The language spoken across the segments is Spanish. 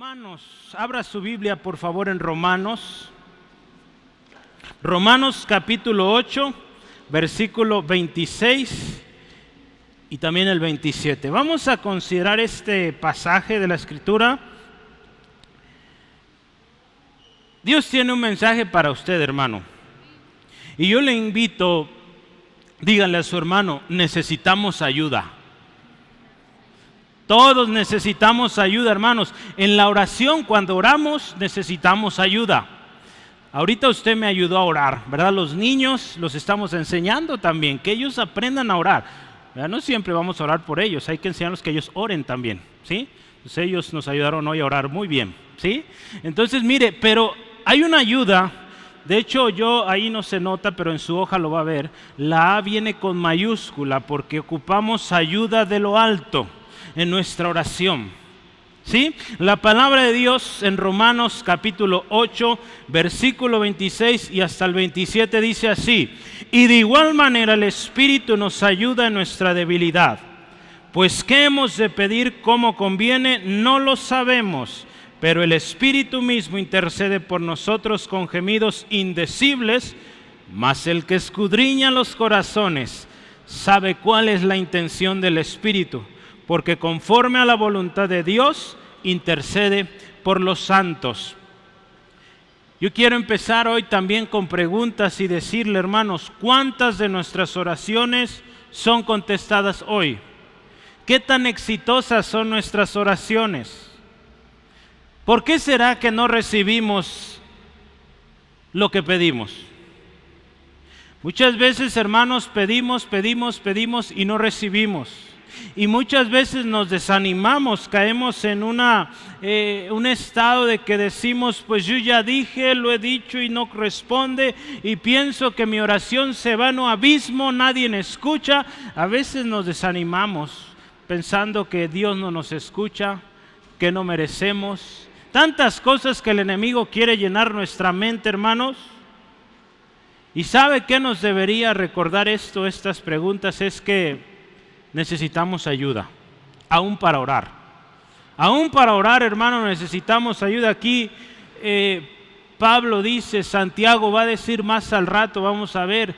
Romanos, abra su Biblia por favor en Romanos capítulo 8, versículo 26 y también el 27. Vamos a considerar este pasaje de la Escritura. Dios tiene un mensaje para usted, hermano. Y yo le invito, dígale a su hermano, necesitamos ayuda. Todos necesitamos ayuda, hermanos. En la oración, cuando oramos, necesitamos ayuda. Ahorita usted me ayudó a orar, ¿verdad? Los niños los estamos enseñando también, que ellos aprendan a orar. ¿Verdad? No siempre vamos a orar por ellos, hay que enseñarlos que ellos oren también, ¿sí? Pues ellos nos ayudaron hoy a orar muy bien, ¿sí? Entonces, mire, pero hay una ayuda. De hecho, ahí no se nota, pero en su hoja lo va a ver. La A viene con mayúscula porque ocupamos ayuda de lo alto en nuestra oración, ¿sí? La palabra de Dios en Romanos capítulo 8, versículo 26 y hasta el 27 dice así: y de igual manera el Espíritu nos ayuda en nuestra debilidad, pues qué hemos de pedir como conviene no lo sabemos, pero el Espíritu mismo intercede por nosotros con gemidos indecibles, mas el que escudriña los corazones sabe cuál es la intención del Espíritu, porque conforme a la voluntad de Dios intercede por los santos. Yo quiero empezar hoy también con preguntas y decirle, hermanos, ¿cuántas de nuestras oraciones son contestadas hoy? ¿Qué tan exitosas son nuestras oraciones? ¿Por qué será que no recibimos lo que pedimos? Muchas veces, hermanos, pedimos y no recibimos. Y muchas veces nos desanimamos, caemos en un estado de que decimos, pues yo ya dije, lo he dicho y no responde, y pienso que mi oración se va en un abismo, nadie me escucha. A veces nos desanimamos pensando que Dios no nos escucha, que no merecemos. Tantas cosas que el enemigo quiere llenar nuestra mente, hermanos. ¿Y sabe qué nos debería recordar estas preguntas? Es que necesitamos ayuda, aún para orar. Aún para orar, hermano, necesitamos ayuda. Aquí Pablo dice, Santiago va a decir más al rato, vamos a ver,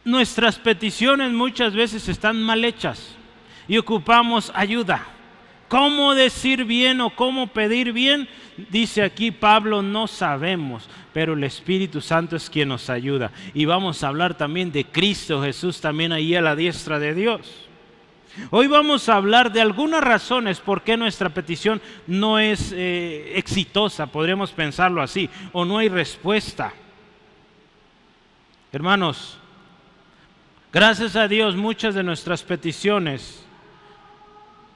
nuestras peticiones muchas veces están mal hechas y ocupamos ayuda. ¿Cómo decir bien o cómo pedir bien? Dice aquí Pablo, no sabemos, pero el Espíritu Santo es quien nos ayuda. Y vamos a hablar también de Cristo Jesús, también ahí a la diestra de Dios. Hoy vamos a hablar de algunas razones por qué nuestra petición no es exitosa, podríamos pensarlo así, o no hay respuesta. Hermanos, gracias a Dios muchas de nuestras peticiones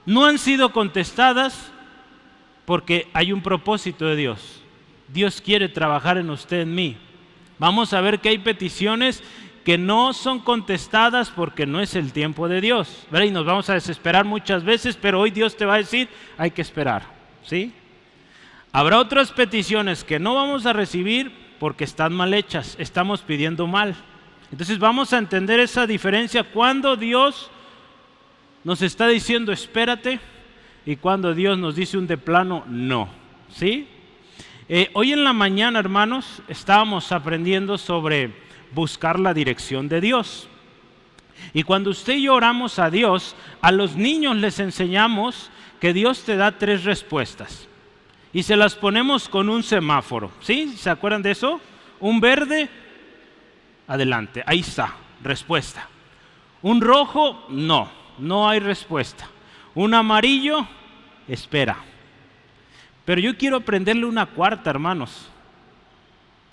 no han sido contestadas porque hay un propósito de Dios. Dios quiere trabajar en usted, en mí. Vamos a ver que hay peticiones que no son contestadas porque no es el tiempo de Dios, ¿verdad? Y nos vamos a desesperar muchas veces, pero hoy Dios te va a decir, hay que esperar, ¿sí? Habrá otras peticiones que no vamos a recibir porque están mal hechas, estamos pidiendo mal. Entonces vamos a entender esa diferencia cuando Dios nos está diciendo espérate y cuando Dios nos dice un de plano no, ¿sí? Hoy en la mañana, hermanos, estábamos aprendiendo sobre buscar la dirección de Dios. Y cuando usted y yo oramos a Dios, a los niños les enseñamos que Dios te da 3 respuestas y se las ponemos con un semáforo, ¿sí? ¿Se acuerdan de eso? Un verde, adelante, ahí está, respuesta. Un rojo, no hay respuesta. Un amarillo, espera. Pero yo quiero aprenderle una cuarta, hermanos.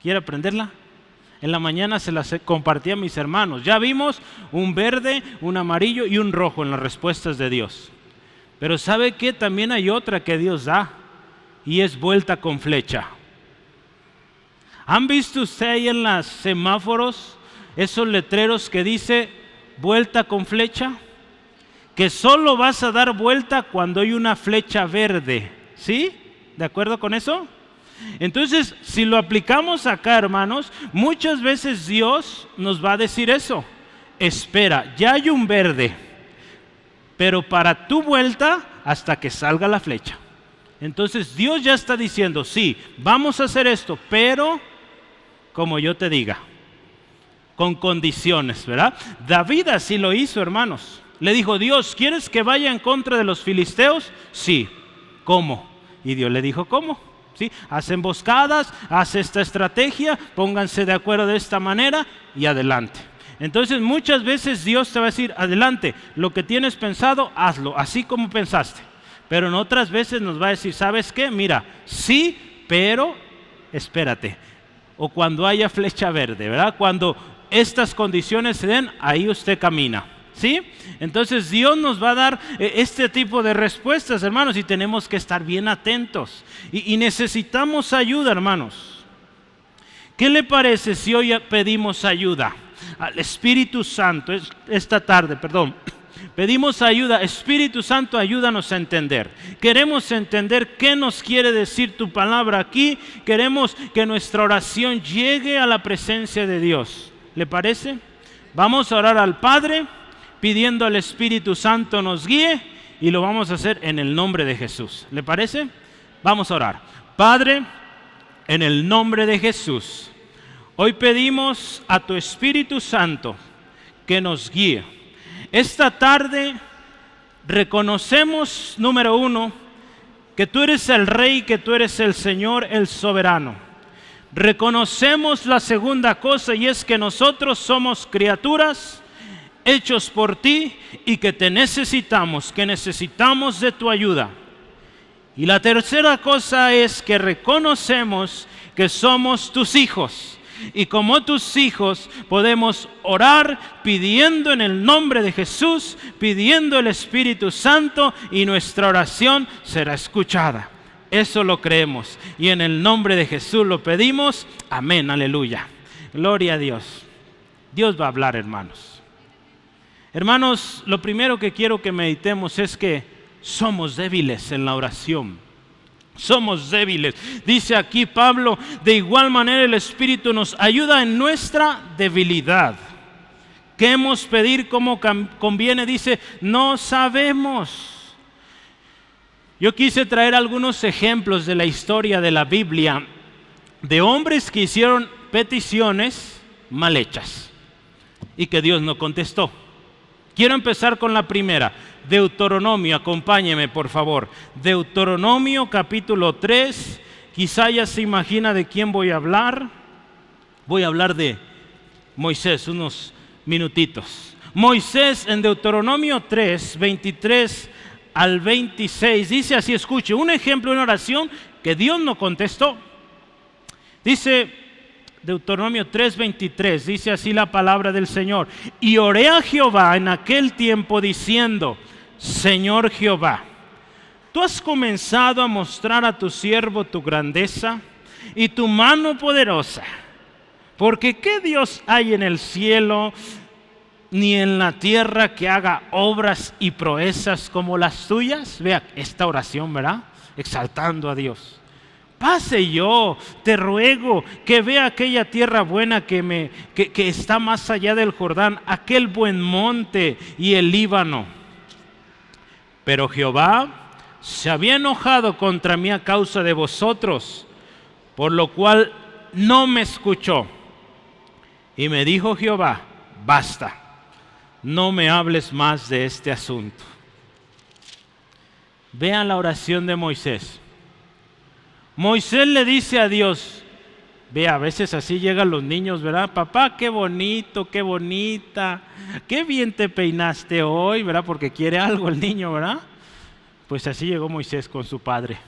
¿Quiere aprenderla? En la mañana se las compartí a mis hermanos. Ya vimos un verde, un amarillo y un rojo en las respuestas de Dios. Pero ¿sabe qué? También hay otra que Dios da y es vuelta con flecha. ¿Han visto usted ahí en los semáforos esos letreros que dice vuelta con flecha? Que solo vas a dar vuelta cuando hay una flecha verde, ¿sí? ¿De acuerdo con eso? Entonces, si lo aplicamos acá, hermanos, muchas veces Dios nos va a decir eso. Espera, ya hay un verde, pero para tu vuelta hasta que salga la flecha. Entonces Dios ya está diciendo, sí, vamos a hacer esto, pero como yo te diga, con condiciones, ¿verdad? David así lo hizo, hermanos. Le dijo, Dios, ¿quieres que vaya en contra de los filisteos? Sí. ¿Cómo? Y Dios le dijo, ¿cómo? ¿Sí? Haz emboscadas, haz esta estrategia, pónganse de acuerdo de esta manera y adelante. Entonces muchas veces Dios te va a decir, adelante, lo que tienes pensado, hazlo, así como pensaste. Pero en otras veces nos va a decir, ¿sabes qué? Mira, sí, pero espérate. O cuando haya flecha verde, ¿verdad? Cuando estas condiciones se den, ahí usted camina. ¿Sí? Entonces Dios nos va a dar este tipo de respuestas, hermanos, y tenemos que estar bien atentos. Y necesitamos ayuda, hermanos. ¿Qué le parece si hoy pedimos ayuda al Espíritu Santo? Esta tarde, pedimos ayuda. Espíritu Santo, ayúdanos a entender. Queremos entender qué nos quiere decir tu palabra aquí. Queremos que nuestra oración llegue a la presencia de Dios. ¿Le parece? Vamos a orar al Padre, pidiendo al Espíritu Santo nos guíe, y lo vamos a hacer en el nombre de Jesús. ¿Le parece? Vamos a orar. Padre, en el nombre de Jesús, hoy pedimos a tu Espíritu Santo que nos guíe. Esta tarde reconocemos, número uno, que tú eres el Rey, que tú eres el Señor, el soberano. Reconocemos la segunda cosa, y es que nosotros somos criaturas hechos por ti y que te necesitamos, que necesitamos de tu ayuda. Y la tercera cosa es que reconocemos que somos tus hijos, y como tus hijos podemos orar pidiendo en el nombre de Jesús, pidiendo el Espíritu Santo, y nuestra oración será escuchada. Eso lo creemos y en el nombre de Jesús lo pedimos. Amén, aleluya. Gloria a Dios. Dios va a hablar, hermanos. Hermanos, lo primero que quiero que meditemos es que somos débiles en la oración. Somos débiles. Dice aquí Pablo, de igual manera el Espíritu nos ayuda en nuestra debilidad. ¿Qué hemos pedir como conviene? Dice, no sabemos. Yo quise traer algunos ejemplos de la historia de la Biblia, de hombres que hicieron peticiones mal hechas y que Dios no contestó. Quiero empezar con la primera, Deuteronomio, acompáñeme por favor. Deuteronomio capítulo 3, quizá ya se imagina de quién voy a hablar. Voy a hablar de Moisés, unos minutitos. Moisés en Deuteronomio 3, 23 al 26, dice así, escuche, un ejemplo de una oración que Dios no contestó. Dice Deuteronomio 3:23, dice así la palabra del Señor. Y oré a Jehová en aquel tiempo diciendo, Señor Jehová, tú has comenzado a mostrar a tu siervo tu grandeza y tu mano poderosa, porque ¿qué Dios hay en el cielo ni en la tierra que haga obras y proezas como las tuyas? Vea esta oración, ¿verdad? Exaltando a Dios. Pase yo, te ruego que vea aquella tierra buena que está más allá del Jordán, aquel buen monte y el Líbano. Pero Jehová se había enojado contra mí a causa de vosotros, por lo cual no me escuchó. Y me dijo Jehová, basta, no me hables más de este asunto. Vean la oración de Moisés. Moisés le dice a Dios, ve, a veces así llegan los niños, ¿verdad? Papá, qué bonito, qué bonita, qué bien te peinaste hoy, ¿verdad? Porque quiere algo el niño, ¿verdad? Pues así llegó Moisés con su padre.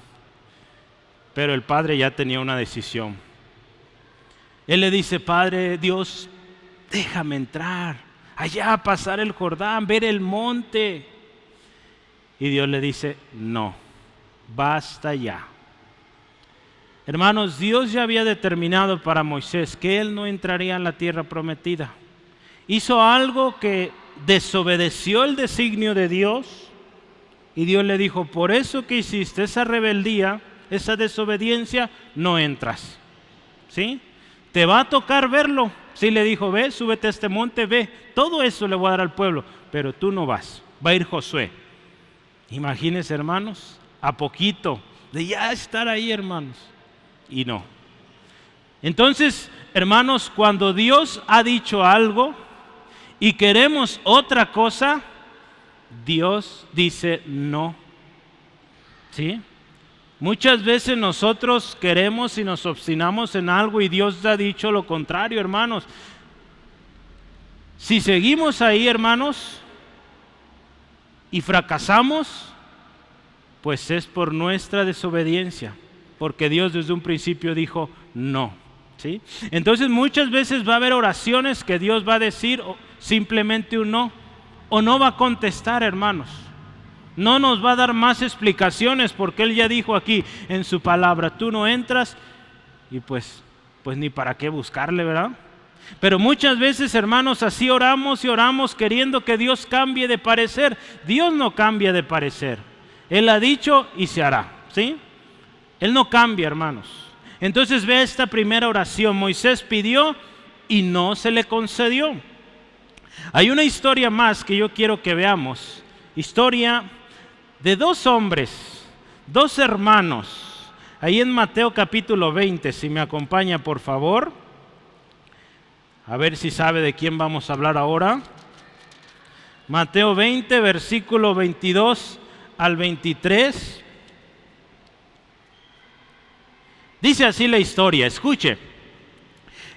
Pero el padre ya tenía una decisión. Él le dice, Padre Dios, déjame entrar, allá pasar el Jordán, ver el monte. Y Dios le dice, no, basta ya. Hermanos, Dios ya había determinado para Moisés que él no entraría en la tierra prometida. Hizo algo que desobedeció el designio de Dios, y Dios le dijo, por eso que hiciste esa rebeldía, esa desobediencia, no entras. ¿Sí? Te va a tocar verlo. Sí, le dijo, ve, súbete a este monte, ve, todo eso le voy a dar al pueblo, pero tú no vas, va a ir Josué. Imagínense, hermanos, a poquito de ya estar ahí, hermanos. Y no. Entonces, hermanos, cuando Dios ha dicho algo y queremos otra cosa, Dios dice no. ¿Sí? Muchas veces nosotros queremos y nos obstinamos en algo y Dios ha dicho lo contrario, hermanos. Si seguimos ahí, hermanos, y fracasamos, pues es por nuestra desobediencia, porque Dios desde un principio dijo no. ¿Sí? Entonces muchas veces va a haber oraciones que Dios va a decir simplemente un no, o no va a contestar, hermanos. No nos va a dar más explicaciones porque Él ya dijo aquí en su palabra, tú no entras y pues ni para qué buscarle, ¿verdad? Pero muchas veces, hermanos, así oramos y oramos queriendo que Dios cambie de parecer. Dios no cambia de parecer. Él ha dicho y se hará, ¿sí? Él no cambia, hermanos. Entonces ve esta primera oración. Moisés pidió y no se le concedió. Hay una historia más que yo quiero que veamos. Historia de dos hombres, dos hermanos. Ahí en Mateo capítulo 20, si me acompaña por favor. A ver si sabe de quién vamos a hablar ahora. Mateo 20, versículo 22 al 23. Dice así la historia, escuche.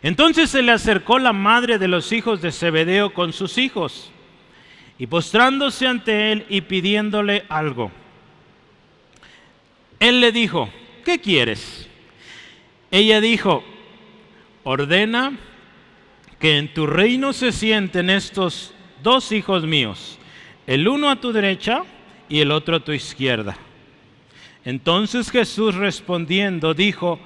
Entonces se le acercó la madre de los hijos de Zebedeo con sus hijos, y postrándose ante él y pidiéndole algo. Él le dijo, ¿qué quieres? Ella dijo, ordena que en tu reino se sienten estos dos hijos míos, el uno a tu derecha y el otro a tu izquierda. Entonces Jesús respondiendo dijo,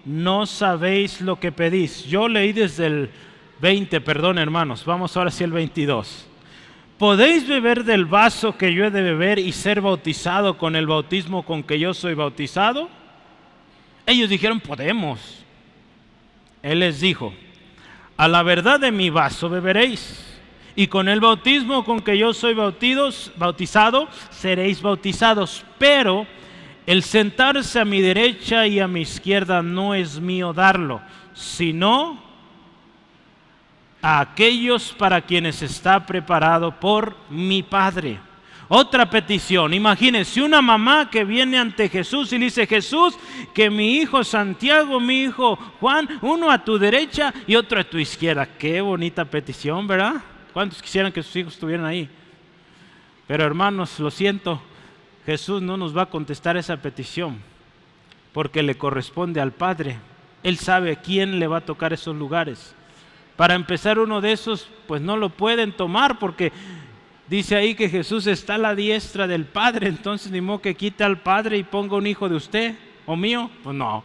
no sabéis lo que pedís. Yo leí desde el 20, perdón hermanos, vamos ahora hacia el 22. ¿Podéis beber del vaso que yo he de beber y ser bautizado con el bautismo con que yo soy bautizado? Ellos dijeron, podemos. Él les dijo, a la verdad de mi vaso beberéis, y con el bautismo con que yo soy bautizado, seréis bautizados. Pero el sentarse a mi derecha y a mi izquierda no es mío darlo, sino a aquellos para quienes está preparado por mi Padre. Otra petición, imagínense una mamá que viene ante Jesús y le dice, Jesús, que mi hijo Santiago, mi hijo Juan, uno a tu derecha y otro a tu izquierda. Qué bonita petición, ¿verdad? ¿Cuántos quisieran que sus hijos estuvieran ahí? Pero hermanos, lo siento, Jesús no nos va a contestar esa petición, porque le corresponde al Padre. Él sabe a quién le va a tocar esos lugares. Para empezar, uno de esos, pues no lo pueden tomar, porque dice ahí que Jesús está a la diestra del Padre, entonces ni modo que quite al Padre y ponga un hijo de usted o mío. Pues no,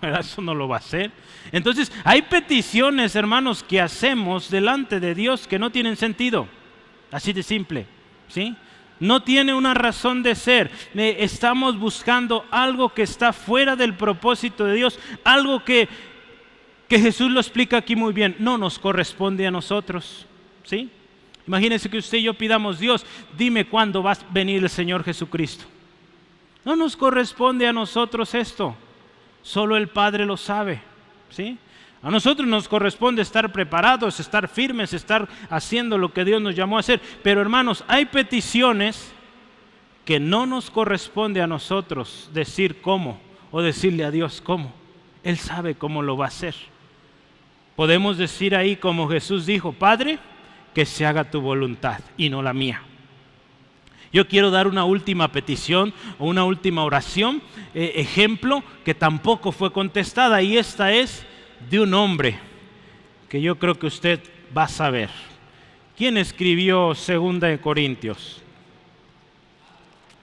eso no lo va a hacer. Entonces hay peticiones, hermanos, que hacemos delante de Dios que no tienen sentido, así de simple, ¿sí? No tiene una razón de ser. Estamos buscando algo que está fuera del propósito de Dios, algo que Jesús lo explica aquí muy bien, no nos corresponde a nosotros, ¿sí? Imagínense que usted y yo pidamos, Dios, dime cuándo va a venir el Señor Jesucristo. No nos corresponde a nosotros esto, solo el Padre lo sabe, ¿sí? A nosotros nos corresponde estar preparados, estar firmes, estar haciendo lo que Dios nos llamó a hacer. Pero hermanos, hay peticiones que no nos corresponde a nosotros decir cómo o decirle a Dios cómo. Él sabe cómo lo va a hacer. Podemos decir ahí como Jesús dijo, Padre, que se haga tu voluntad y no la mía. Yo quiero dar una última petición o una última oración, ejemplo, que tampoco fue contestada, y esta es de un hombre que yo creo que usted va a saber. ¿Quién escribió 2 de Corintios?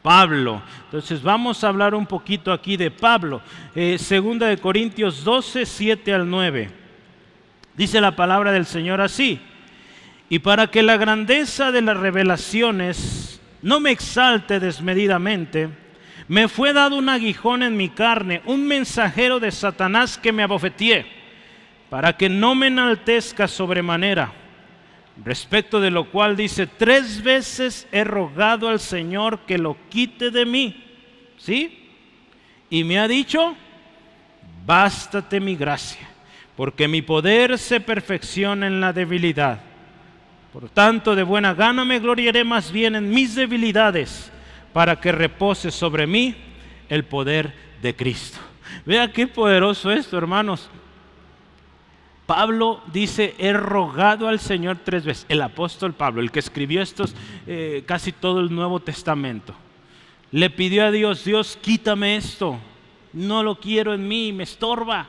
Pablo. Entonces vamos a hablar un poquito aquí de Pablo. 2 de Corintios 12, 7 al 9. Dice la palabra del Señor así: y para que la grandeza de las revelaciones no me exalte desmedidamente, me fue dado un aguijón en mi carne, un mensajero de Satanás que me abofeteé, para que no me enaltezca sobremanera. Respecto de lo cual dice, 3 veces he rogado al Señor que lo quite de mí. ¿Sí? y me ha dicho, bástate mi gracia, porque mi poder se perfecciona en la debilidad. Por tanto, de buena gana me gloriaré más bien en mis debilidades, para que repose sobre mí el poder de Cristo. Vea qué poderoso esto, hermanos. Pablo dice, he rogado al Señor 3 veces. El apóstol Pablo, el que escribió casi todo el Nuevo Testamento, le pidió a Dios, Dios, quítame esto, no lo quiero en mí, me estorba.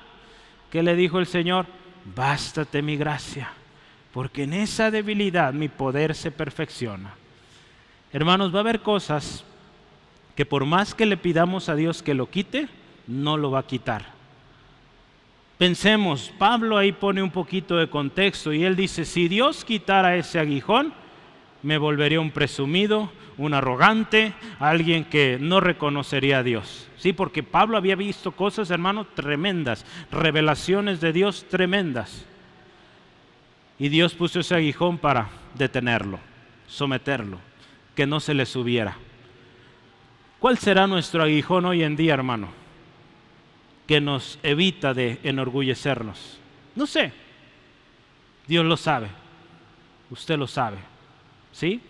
¿Qué le dijo el Señor? Bástate mi gracia, porque en esa debilidad mi poder se perfecciona. Hermanos, va a haber cosas que por más que le pidamos a Dios que lo quite, no lo va a quitar. Pensemos, Pablo ahí pone un poquito de contexto y él dice, si Dios quitara ese aguijón, me volvería un presumido, un arrogante, alguien que no reconocería a Dios. Sí, porque Pablo había visto cosas, hermanos, tremendas, revelaciones de Dios tremendas. Y Dios puso ese aguijón para detenerlo, someterlo, que no se le subiera. ¿Cuál será nuestro aguijón hoy en día, hermano? Que nos evita de enorgullecernos. No sé. Dios lo sabe. Usted lo sabe. ¿Sí?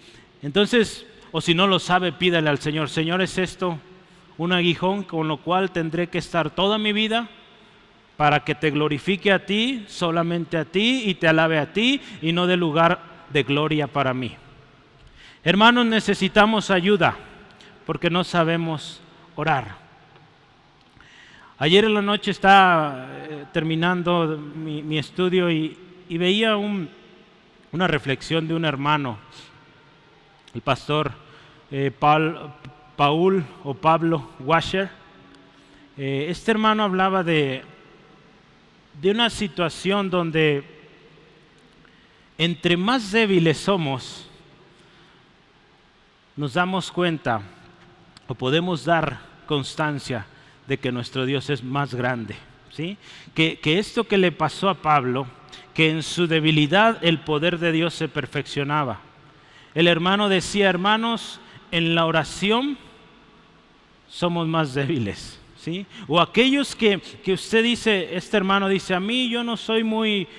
Entonces, o si no lo sabe, pídale al Señor. Señor, ¿es esto un aguijón con lo cual tendré que estar toda mi vida para que te glorifique a ti, solamente a ti, y te alabe a ti, y no dé lugar de gloria para mí? Hermanos, necesitamos ayuda porque no sabemos orar. Ayer en la noche estaba terminando mi estudio y veía una reflexión de un hermano, el pastor Pablo Washer. Este hermano hablaba de una situación donde entre más débiles somos, nos damos cuenta o podemos dar constancia de que nuestro Dios es más grande, ¿sí? Que esto que le pasó a Pablo, que en su debilidad el poder de Dios se perfeccionaba. El hermano decía, hermanos, en la oración somos más débiles, ¿sí? O aquellos que usted dice, este hermano dice, a mí yo no soy muy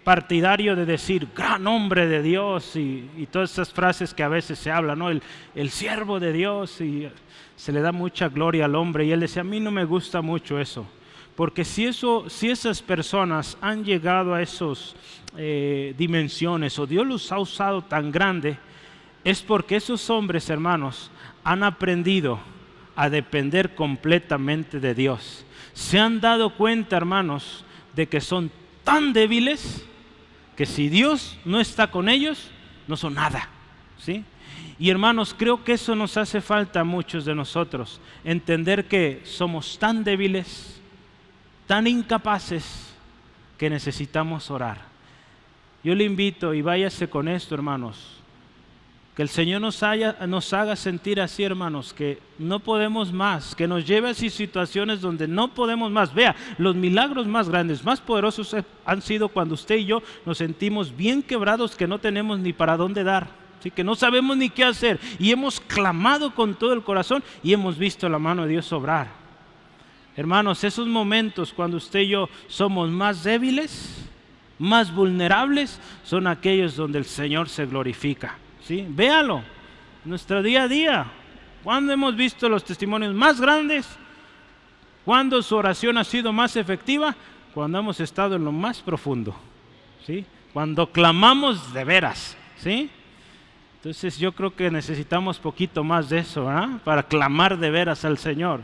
partidario de decir gran hombre de Dios y todas esas frases que a veces se hablan, ¿no? El siervo de Dios, y se le da mucha gloria al hombre, y él decía, a mí no me gusta mucho eso, porque si esas personas han llegado a esas dimensiones, o Dios los ha usado tan grande, es porque esos hombres, hermanos, han aprendido a depender completamente de Dios. Se han dado cuenta, hermanos, de que son tan débiles que si Dios no está con ellos, no son nada, ¿sí? Y hermanos, creo que eso nos hace falta a muchos de nosotros, entender que somos tan débiles, tan incapaces, que necesitamos orar. Yo le invito, y váyase con esto, hermanos, que el Señor nos haga sentir así, hermanos, que no podemos más, que nos lleve a situaciones donde no podemos más. Vea, los milagros más grandes, más poderosos han sido cuando usted y yo nos sentimos bien quebrados, que no tenemos ni para dónde dar. ¿Sí? Que no sabemos ni qué hacer, y hemos clamado con todo el corazón y hemos visto la mano de Dios obrar. Hermanos, esos momentos cuando usted y yo somos más débiles, más vulnerables, son aquellos donde el Señor se glorifica, ¿sí? Véalo, nuestro día a día. ¿Cuándo hemos visto los testimonios más grandes? ¿Cuándo su oración ha sido más efectiva? Cuando hemos estado en lo más profundo, ¿sí? Cuando clamamos de veras, ¿sí? Entonces yo creo que necesitamos poquito más de eso, ¿verdad? Para clamar de veras al Señor.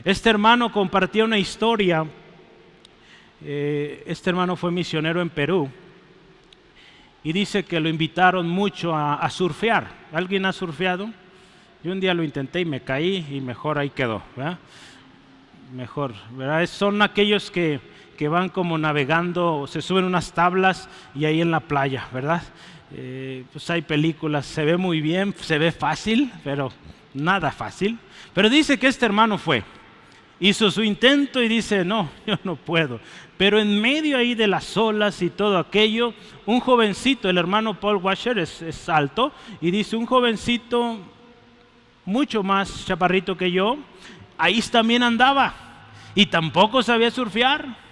Este hermano compartía una historia. Este hermano fue misionero en Perú y dice que lo invitaron mucho a surfear. ¿Alguien ha surfeado? Yo un día lo intenté y me caí, y mejor ahí quedó, ¿verdad? Mejor, ¿verdad? Son aquellos que van como navegando, se suben unas tablas y ahí en la playa, ¿verdad? Pues hay películas, se ve muy bien, se ve fácil, pero nada fácil. Pero dice que este hermano hizo su intento y dice, no, yo no puedo. Pero en medio ahí de las olas y todo aquello, un jovencito, el hermano Paul Washer es alto, y dice, un jovencito mucho más chaparrito que yo, ahí también andaba y tampoco sabía surfear.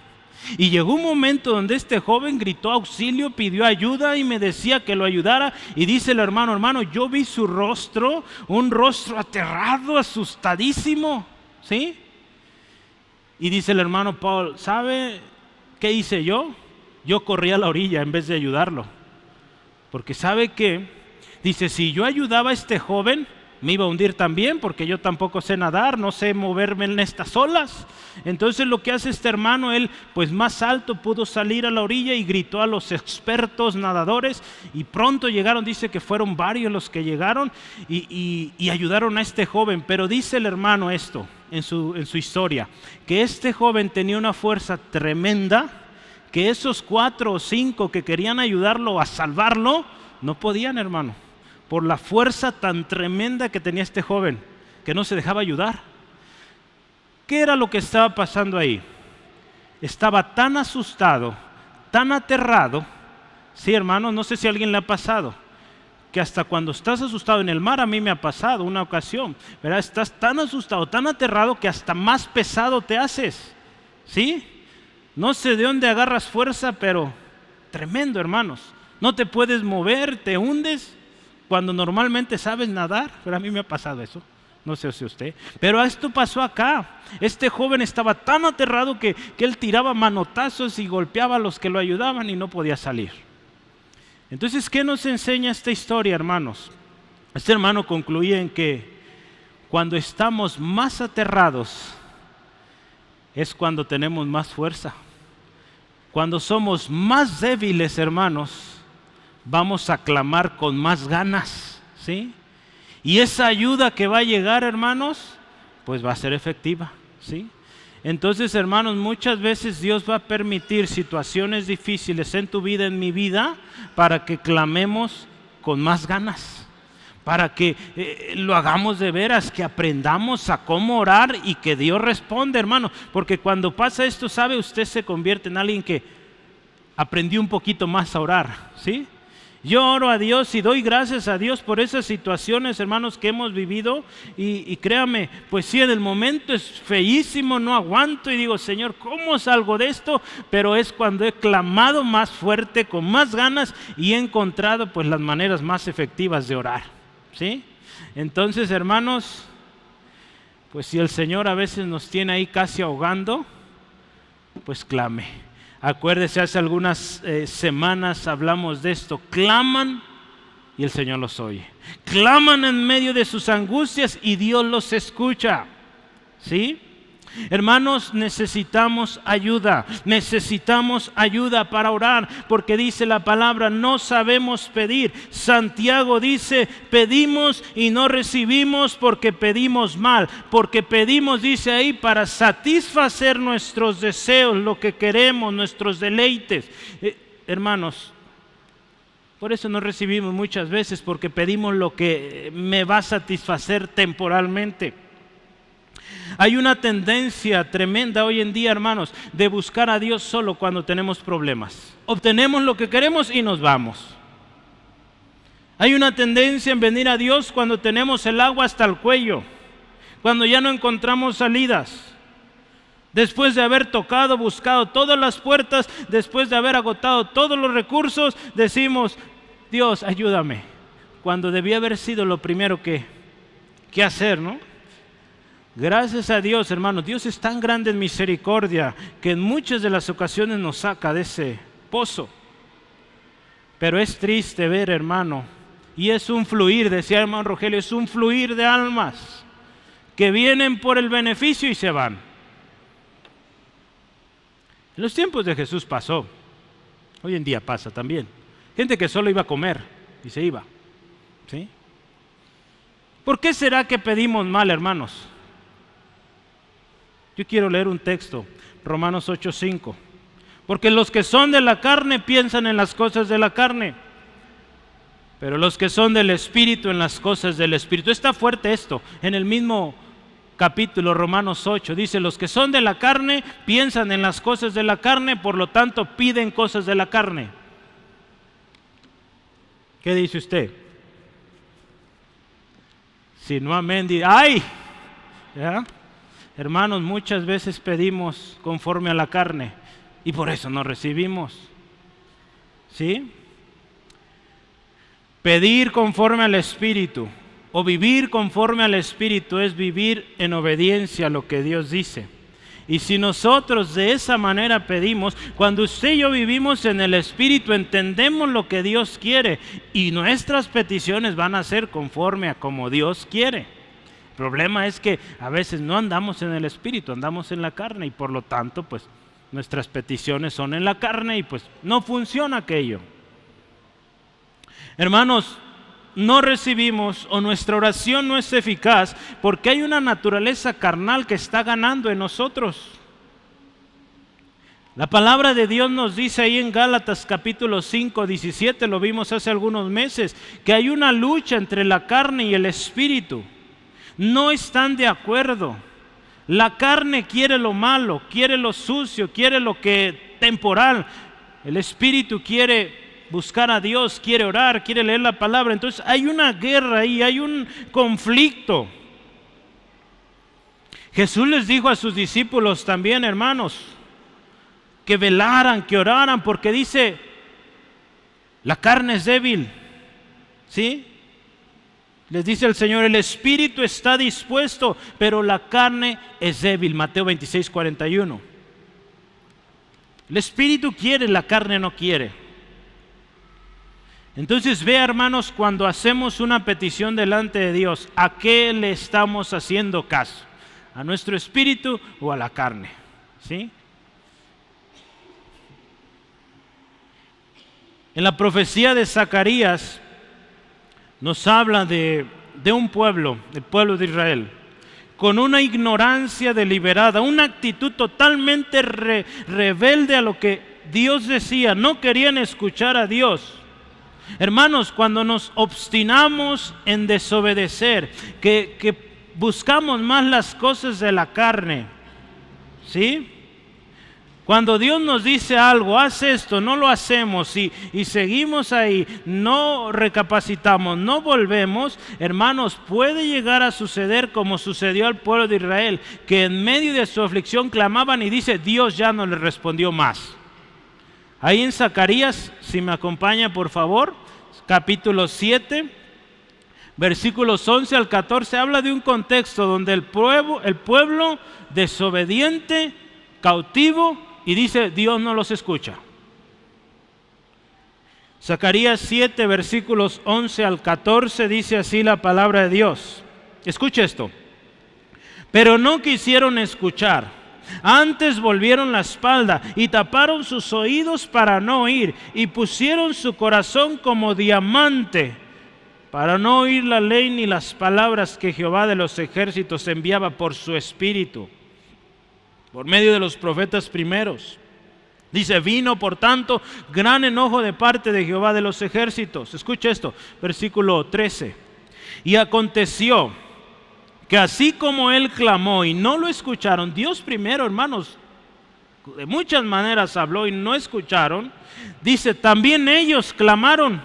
Y llegó un momento donde este joven gritó auxilio, pidió ayuda y me decía que lo ayudara. Y dice el hermano, yo vi su rostro, un rostro aterrado, asustadísimo, ¿sí? Y dice el hermano Paul, ¿sabe qué hice yo? Yo corrí a la orilla en vez de ayudarlo. Porque ¿sabe qué? Dice, si yo ayudaba a este joven, me iba a hundir también, porque yo tampoco sé nadar, no sé moverme en estas olas. Entonces lo que hace este hermano, él pues más alto pudo salir a la orilla y gritó a los expertos nadadores, y pronto llegaron, dice que fueron varios los que llegaron y ayudaron a este joven. Pero dice el hermano esto en su historia, que este joven tenía una fuerza tremenda, que esos 4 o 5 que querían ayudarlo a salvarlo, no podían, hermano, por la fuerza tan tremenda que tenía este joven, que no se dejaba ayudar. ¿Qué era lo que estaba pasando ahí? Estaba tan asustado, tan aterrado, sí, hermano, no sé si a alguien le ha pasado, que hasta cuando estás asustado en el mar, a mí me ha pasado una ocasión, ¿verdad? Estás tan asustado, tan aterrado, que hasta más pesado te haces, ¿sí? No sé de dónde agarras fuerza, pero tremendo, hermanos. No te puedes mover, te hundes cuando normalmente sabes nadar. Pero a mí me ha pasado eso, no sé si usted. Pero esto pasó acá. Este joven estaba tan aterrado que él tiraba manotazos y golpeaba a los que lo ayudaban y no podía salir. Entonces, ¿qué nos enseña esta historia, hermanos? Este hermano concluía en que cuando estamos más aterrados es cuando tenemos más fuerza. Cuando somos más débiles, hermanos, vamos a clamar con más ganas, ¿sí? Y esa ayuda que va a llegar, hermanos, pues va a ser efectiva, ¿sí? Entonces, hermanos, muchas veces Dios va a permitir situaciones difíciles en tu vida, en mi vida, para que clamemos con más ganas, para que lo hagamos de veras, que aprendamos a cómo orar y que Dios responde, hermano. Porque cuando pasa esto, ¿sabe? Usted se convierte en alguien que aprendió un poquito más a orar, ¿sí? Yo oro a Dios y doy gracias a Dios por esas situaciones, hermanos, que hemos vivido. Y créame, pues sí, en el momento es feísimo, no aguanto y digo, Señor, ¿cómo salgo de esto? Pero es cuando he clamado más fuerte, con más ganas, y he encontrado pues las maneras más efectivas de orar, ¿sí? Entonces, hermanos, pues si el Señor a veces nos tiene ahí casi ahogando, pues clame. Acuérdese, hace algunas semanas hablamos de esto. Claman y el Señor los oye. Claman en medio de sus angustias y Dios los escucha, ¿sí? Hermanos, necesitamos ayuda para orar, porque dice la palabra, no sabemos pedir. Santiago dice, pedimos y no recibimos porque pedimos mal, porque pedimos, dice ahí, para satisfacer nuestros deseos, lo que queremos, nuestros deleites. Hermanos, por eso no recibimos muchas veces, porque pedimos lo que me va a satisfacer temporalmente. Hay una tendencia tremenda hoy en día, hermanos, de buscar a Dios solo cuando tenemos problemas. Obtenemos lo que queremos y nos vamos. Hay una tendencia en venir a Dios cuando tenemos el agua hasta el cuello, cuando ya no encontramos salidas. Después de haber tocado, buscado todas las puertas, después de haber agotado todos los recursos, decimos, Dios, ayúdame. Cuando debía haber sido lo primero que hacer, ¿no? Gracias a Dios, hermanos, Dios es tan grande en misericordia que en muchas de las ocasiones nos saca de ese pozo. Pero es triste ver, hermano, y es un fluir, decía hermano Rogelio, es un fluir de almas que vienen por el beneficio y se van. En los tiempos de Jesús pasó, hoy en día pasa también. Gente que solo iba a comer y se iba, ¿sí? ¿Por qué será que pedimos mal, hermanos? Yo quiero leer un texto, Romanos 8:5. Porque los que son de la carne piensan en las cosas de la carne, pero los que son del Espíritu en las cosas del Espíritu. Está fuerte esto. En el mismo capítulo, Romanos 8, dice, los que son de la carne piensan en las cosas de la carne, por lo tanto piden cosas de la carne. ¿Qué dice usted? Si no amén, ¡ay! ¿Ya? Hermanos, muchas veces pedimos conforme a la carne y por eso no recibimos. ¿Sí? Pedir conforme al Espíritu o vivir conforme al Espíritu es vivir en obediencia a lo que Dios dice. Y si nosotros de esa manera pedimos, cuando usted y yo vivimos en el Espíritu, entendemos lo que Dios quiere y nuestras peticiones van a ser conforme a como Dios quiere. El problema es que a veces no andamos en el Espíritu, andamos en la carne y por lo tanto pues nuestras peticiones son en la carne y pues no funciona aquello. Hermanos, no recibimos o nuestra oración no es eficaz porque hay una naturaleza carnal que está ganando en nosotros. La palabra de Dios nos dice ahí en Gálatas capítulo 5, 17, lo vimos hace algunos meses, que hay una lucha entre la carne y el espíritu. No están de acuerdo. La carne quiere lo malo, quiere lo sucio, quiere lo que temporal. El espíritu quiere buscar a Dios, quiere orar, quiere leer la palabra. Entonces hay una guerra ahí, hay un conflicto. Jesús les dijo a sus discípulos también, hermanos, que velaran, que oraran, porque dice, la carne es débil, ¿sí? Les dice el Señor, el espíritu está dispuesto, pero la carne es débil. Mateo 26, 41. El espíritu quiere, la carne no quiere. Entonces vea, hermanos, cuando hacemos una petición delante de Dios, ¿a qué le estamos haciendo caso? ¿A nuestro espíritu o a la carne? ¿Sí? En la profecía de Zacarías nos habla de un pueblo, el pueblo de Israel, con una ignorancia deliberada, una actitud totalmente rebelde a lo que Dios decía. No querían escuchar a Dios. Hermanos, cuando nos obstinamos en desobedecer, que buscamos más las cosas de la carne, ¿sí? Cuando Dios nos dice algo, haz esto, no lo hacemos y seguimos ahí, no recapacitamos, no volvemos, hermanos, puede llegar a suceder como sucedió al pueblo de Israel, que en medio de su aflicción clamaban y dice, Dios ya no les respondió más. Ahí en Zacarías, si me acompaña por favor, capítulo 7, versículos 11 al 14, habla de un contexto donde el pueblo desobediente, cautivo, y dice, Dios no los escucha. Zacarías 7, versículos 11 al 14, dice así la palabra de Dios. Escuche esto. Pero no quisieron escuchar. Antes volvieron la espalda y taparon sus oídos para no oír y pusieron su corazón como diamante para no oír la ley ni las palabras que Jehová de los ejércitos enviaba por su espíritu, por medio de los profetas primeros. Dice, vino por tanto gran enojo de parte de Jehová de los ejércitos. Escucha esto, versículo 13. Y aconteció que así como él clamó y no lo escucharon, Dios primero, hermanos, de muchas maneras habló y no escucharon. Dice, también ellos clamaron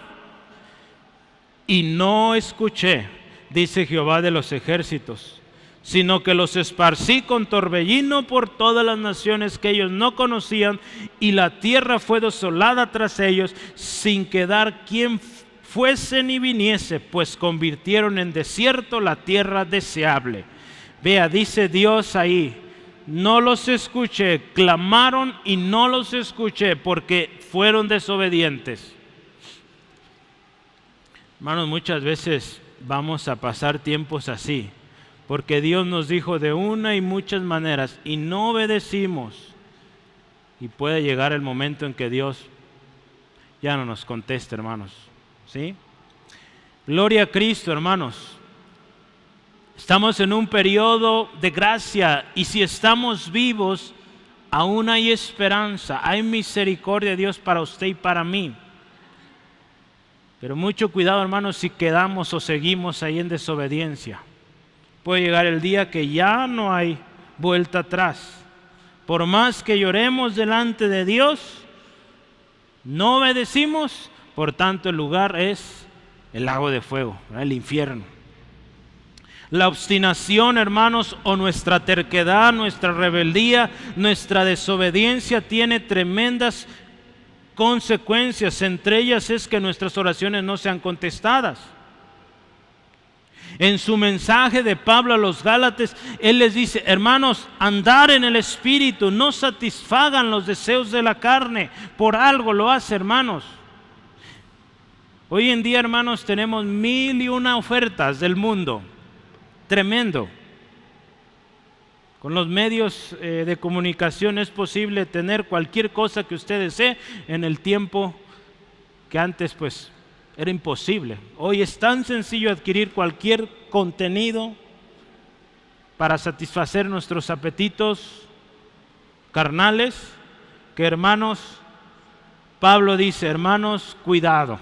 y no escuché, dice Jehová de los ejércitos, sino que los esparcí con torbellino por todas las naciones que ellos no conocían, y la tierra fue desolada tras ellos, sin quedar quien fuese ni viniese, pues convirtieron en desierto la tierra deseable. Vea, dice Dios ahí, no los escuché, clamaron y no los escuché porque fueron desobedientes. Hermanos, muchas veces vamos a pasar tiempos así, porque Dios nos dijo de una y muchas maneras y no obedecimos, y puede llegar el momento en que Dios ya no nos conteste, hermanos. ¿Sí? Gloria a Cristo, hermanos. Estamos en un periodo de gracia y si estamos vivos, aún hay esperanza, hay misericordia de Dios para usted y para mí. Pero mucho cuidado, hermanos, si quedamos o seguimos ahí en desobediencia. Puede llegar el día que ya no hay vuelta atrás. Por más que lloremos delante de Dios, no obedecimos. Por tanto, el lugar es el lago de fuego, el infierno. La obstinación, hermanos, o nuestra terquedad, nuestra rebeldía, nuestra desobediencia tiene tremendas consecuencias. Entre ellas es que nuestras oraciones no sean contestadas. En su mensaje de Pablo a los Gálatas, él les dice: hermanos, andar en el Espíritu, no satisfagan los deseos de la carne. Por algo lo hace, hermanos. Hoy en día, hermanos, tenemos 1001 ofertas del mundo. Tremendo. Con los medios de comunicación es posible tener cualquier cosa que usted desee en el tiempo que antes pues era imposible. Hoy es tan sencillo adquirir cualquier contenido para satisfacer nuestros apetitos carnales, que, hermanos, Pablo dice: hermanos, cuidado.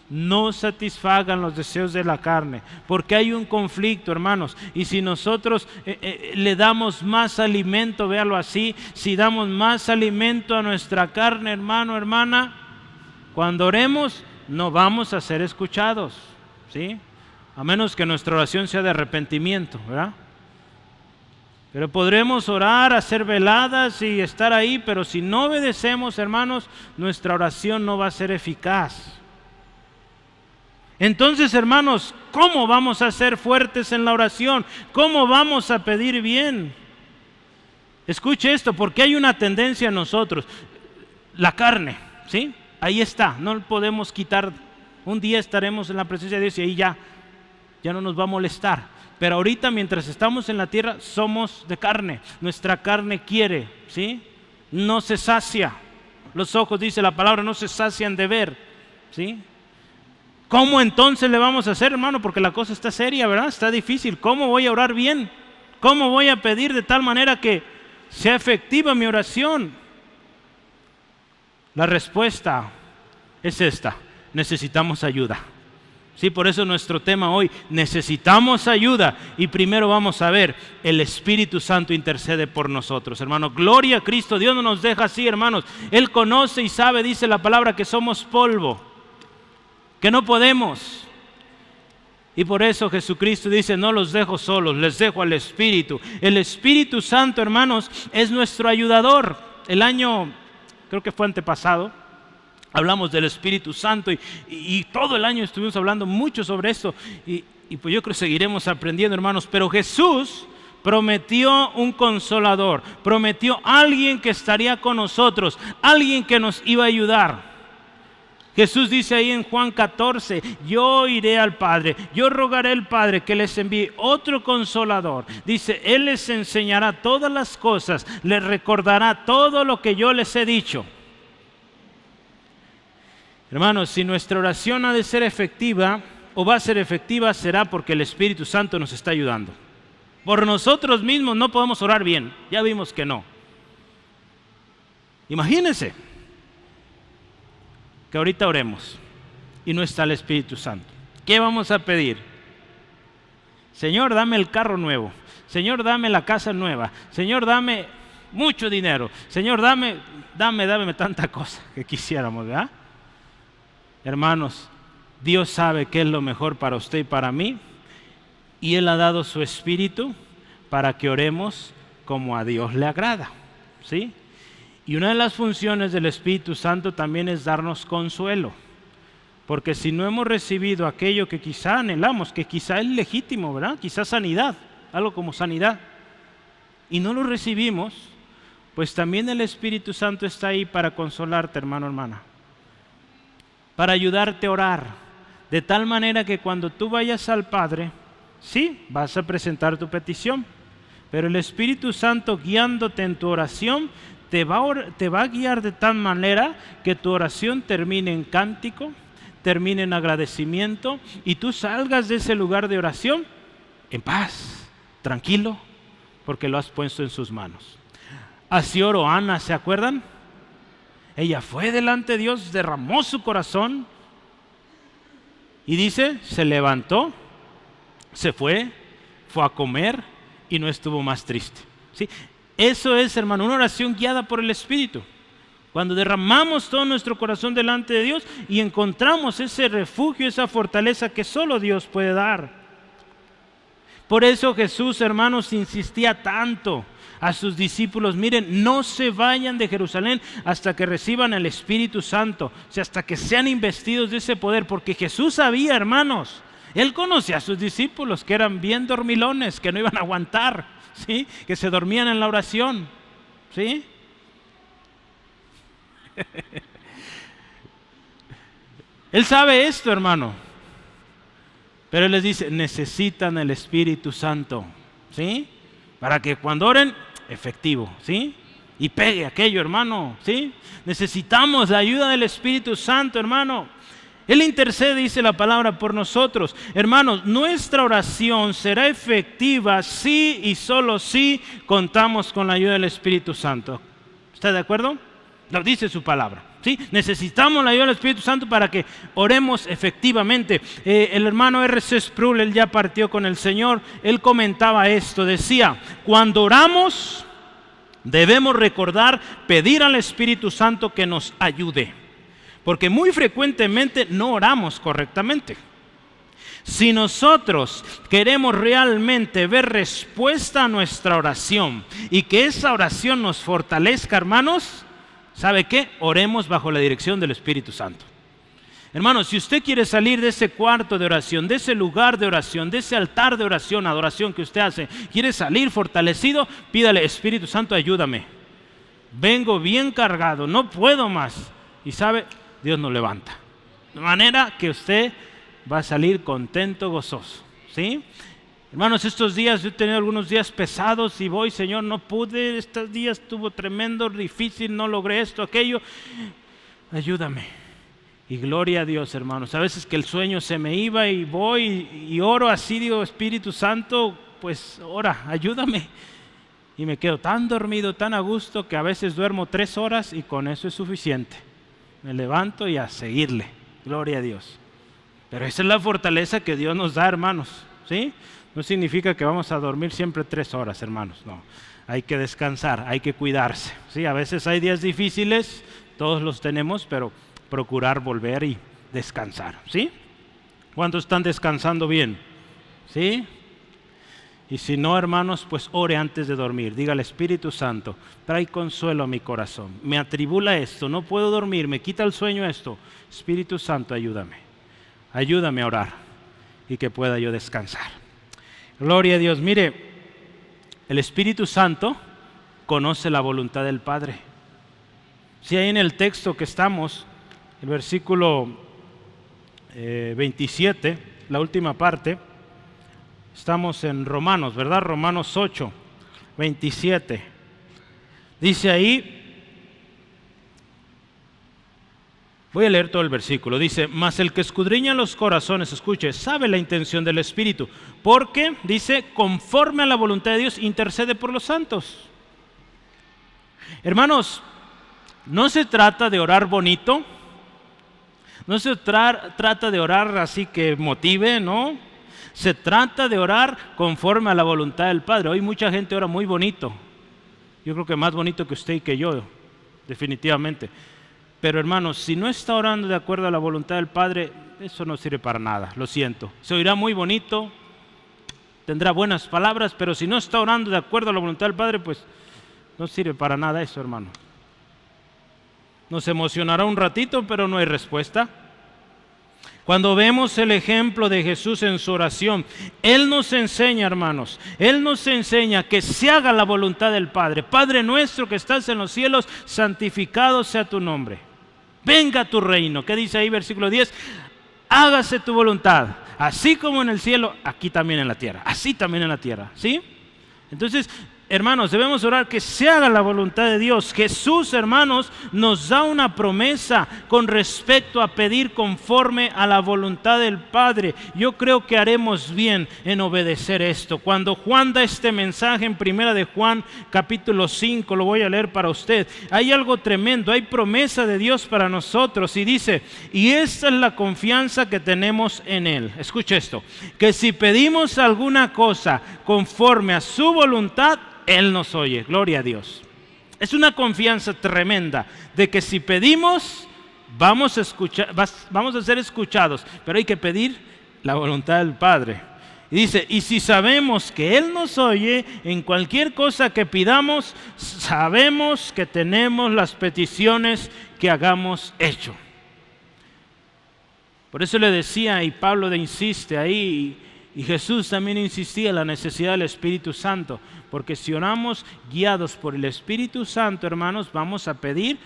No satisfagan los deseos de la carne, porque hay un conflicto, hermanos. Y si nosotros le damos más alimento, véalo así, si damos más alimento a nuestra carne, hermano, hermana, cuando oremos no vamos a ser escuchados, ¿sí? A menos que nuestra oración sea de arrepentimiento, ¿verdad? Pero podremos orar, hacer veladas y estar ahí, pero si no obedecemos, hermanos, nuestra oración no va a ser eficaz. Entonces, hermanos, ¿cómo vamos a ser fuertes en la oración? ¿Cómo vamos a pedir bien? Escuche esto, porque hay una tendencia en nosotros, la carne, ¿sí? Ahí está, no lo podemos quitar. Un día estaremos en la presencia de Dios y ahí ya no nos va a molestar. Pero ahorita, mientras estamos en la tierra, somos de carne. Nuestra carne quiere, ¿sí? No se sacia. Los ojos, dice la palabra, no se sacian de ver, ¿sí? ¿Cómo entonces le vamos a hacer, hermano? Porque la cosa está seria, ¿verdad? Está difícil. ¿Cómo voy a orar bien? ¿Cómo voy a pedir de tal manera que sea efectiva mi oración? La respuesta es esta: necesitamos ayuda. Sí, por eso nuestro tema hoy, necesitamos ayuda. Y primero vamos a ver, el Espíritu Santo intercede por nosotros, hermano. Gloria a Cristo, Dios no nos deja así, hermanos. Él conoce y sabe, dice la palabra, que somos polvo, que no podemos. Y por eso Jesucristo dice: no los dejo solos, les dejo al Espíritu. El Espíritu Santo, hermanos, es nuestro ayudador. El año, creo que fue antepasado, hablamos del Espíritu Santo y todo el año estuvimos hablando mucho sobre esto. Y pues yo creo que seguiremos aprendiendo, hermanos. Pero Jesús prometió un consolador, prometió alguien que estaría con nosotros, alguien que nos iba a ayudar. Jesús dice ahí en Juan 14: yo iré al Padre, yo rogaré al Padre que les envíe otro consolador. Dice: Él les enseñará todas las cosas, les recordará todo lo que yo les he dicho. Hermanos, si nuestra oración ha de ser efectiva o va a ser efectiva, será porque el Espíritu Santo nos está ayudando. Por nosotros mismos no podemos orar bien, ya vimos que no. Imagínense que ahorita oremos y no está el Espíritu Santo. ¿Qué vamos a pedir? Señor, dame el carro nuevo. Señor, dame la casa nueva. Señor, dame mucho dinero. Señor, dame tanta cosa que quisiéramos, ¿verdad? Hermanos, Dios sabe qué es lo mejor para usted y para mí, y Él ha dado su Espíritu para que oremos como a Dios le agrada, ¿sí? Y una de las funciones del Espíritu Santo también es darnos consuelo, porque si no hemos recibido aquello que quizá anhelamos, que quizá es legítimo, ¿verdad? Quizá sanidad, algo como sanidad, y no lo recibimos, pues también el Espíritu Santo está ahí para consolarte, hermano, hermana, para ayudarte a orar, de tal manera que cuando tú vayas al Padre, sí, vas a presentar tu petición, pero el Espíritu Santo guiándote en tu oración, te va a guiar de tal manera que tu oración termine en cántico, termine en agradecimiento, y tú salgas de ese lugar de oración en paz, tranquilo, porque lo has puesto en sus manos. Así oró Ana, ¿se acuerdan? Ella fue delante de Dios, derramó su corazón y dice, se levantó, se fue a comer y no estuvo más triste. ¿Sí? Eso es, hermano, una oración guiada por el Espíritu. Cuando derramamos todo nuestro corazón delante de Dios y encontramos ese refugio, esa fortaleza que solo Dios puede dar. Por eso Jesús, hermanos, insistía tanto a sus discípulos: miren, no se vayan de Jerusalén hasta que reciban el Espíritu Santo, o sea, hasta que sean investidos de ese poder, porque Jesús sabía, hermanos, Él conocía a sus discípulos que eran bien dormilones, que no iban a aguantar, ¿sí? Que se dormían en la oración, ¿sí? Él sabe esto, hermano, pero Él les dice: necesitan el Espíritu Santo, ¿sí? Para que cuando oren, efectivo, ¿sí? Y pegue aquello, hermano, ¿sí? Necesitamos la ayuda del Espíritu Santo, hermano. Él intercede, dice la palabra, por nosotros. Hermanos, nuestra oración será efectiva si y solo si contamos con la ayuda del Espíritu Santo. ¿Está de acuerdo? Lo dice su palabra, ¿sí? Necesitamos la ayuda del Espíritu Santo para que oremos efectivamente. El hermano R.C. Sproul, él ya partió con el Señor, él comentaba esto, decía: cuando oramos debemos recordar pedir al Espíritu Santo que nos ayude, porque muy frecuentemente no oramos correctamente. Si nosotros queremos realmente ver respuesta a nuestra oración y que esa oración nos fortalezca, hermanos, ¿sabe qué? Oremos bajo la dirección del Espíritu Santo. Hermanos, si usted quiere salir de ese cuarto de oración, de ese lugar de oración, de ese altar de oración, adoración que usted hace, quiere salir fortalecido, pídale: Espíritu Santo, ayúdame. Vengo bien cargado, no puedo más. Y sabe, Dios nos levanta. De manera que usted va a salir contento, gozoso, ¿sí? Hermanos, estos días yo he tenido algunos días pesados y voy: Señor, no pude, estos días estuvo tremendo, difícil, no logré esto, aquello. Ayúdame. Y gloria a Dios, hermanos. A veces que el sueño se me iba y voy y oro así, digo: Espíritu Santo, pues ora, ayúdame. Y me quedo tan dormido, tan a gusto, que a veces duermo 3 horas y con eso es suficiente. Me levanto y a seguirle. Gloria a Dios. Pero esa es la fortaleza que Dios nos da, hermanos, ¿sí? No significa que vamos a dormir siempre 3 horas, hermanos, no. Hay que descansar, hay que cuidarse, ¿sí? A veces hay días difíciles, todos los tenemos, pero procurar volver y descansar, ¿sí? ¿Cuántos están descansando bien? ¿Sí? Y si no, hermanos, pues ore antes de dormir. Dígale: Espíritu Santo, trae consuelo a mi corazón. Me atribula esto, no puedo dormir, me quita el sueño esto. Espíritu Santo, ayúdame. Ayúdame a orar y que pueda yo descansar. Gloria a Dios. Mire, el Espíritu Santo conoce la voluntad del Padre. Si hay en el texto que estamos, el versículo 27, la última parte, estamos en Romanos, ¿verdad? Romanos 8, 27. Dice ahí, voy a leer todo el versículo. Dice: mas el que escudriña los corazones, escuche, sabe la intención del Espíritu, porque, dice, conforme a la voluntad de Dios, intercede por los santos. Hermanos, no se trata de orar bonito, no se trata de orar así que motive, ¿no? Se trata de orar conforme a la voluntad del Padre. Hoy mucha gente ora muy bonito. Yo creo que más bonito que usted y que yo, definitivamente. Pero hermanos, si no está orando de acuerdo a la voluntad del Padre, eso no sirve para nada, lo siento. Se oirá muy bonito, tendrá buenas palabras, pero si no está orando de acuerdo a la voluntad del Padre, pues no sirve para nada eso, hermano. Nos emocionará un ratito, pero no hay respuesta. Cuando vemos el ejemplo de Jesús en su oración, Él nos enseña, hermanos, Él nos enseña que se haga la voluntad del Padre. Padre nuestro que estás en los cielos, santificado sea tu nombre. Venga tu reino. ¿Qué dice ahí versículo 10? Hágase tu voluntad, así como en el cielo, aquí también en la tierra. Así también en la tierra, ¿sí? Entonces, hermanos, debemos orar que se haga la voluntad de Dios. Jesús, hermanos, nos da una promesa con respecto a pedir conforme a la voluntad del Padre. Yo creo que haremos bien en obedecer esto. Cuando Juan da este mensaje en primera de Juan, capítulo 5, lo voy a leer para usted. Hay algo tremendo, hay promesa de Dios para nosotros y dice: y esta es la confianza que tenemos en Él. Escuche esto, que si pedimos alguna cosa conforme a su voluntad, Él nos oye. Gloria a Dios. Es una confianza tremenda de que si pedimos, vamos a ser escuchados, pero hay que pedir la voluntad del Padre. Y dice, y si sabemos que Él nos oye, en cualquier cosa que pidamos, sabemos que tenemos las peticiones que hagamos hecho. Por eso le decía, y Pablo le insiste ahí, y Jesús también insistía en la necesidad del Espíritu Santo, porque si oramos guiados por el Espíritu Santo, hermanos, vamos a pedir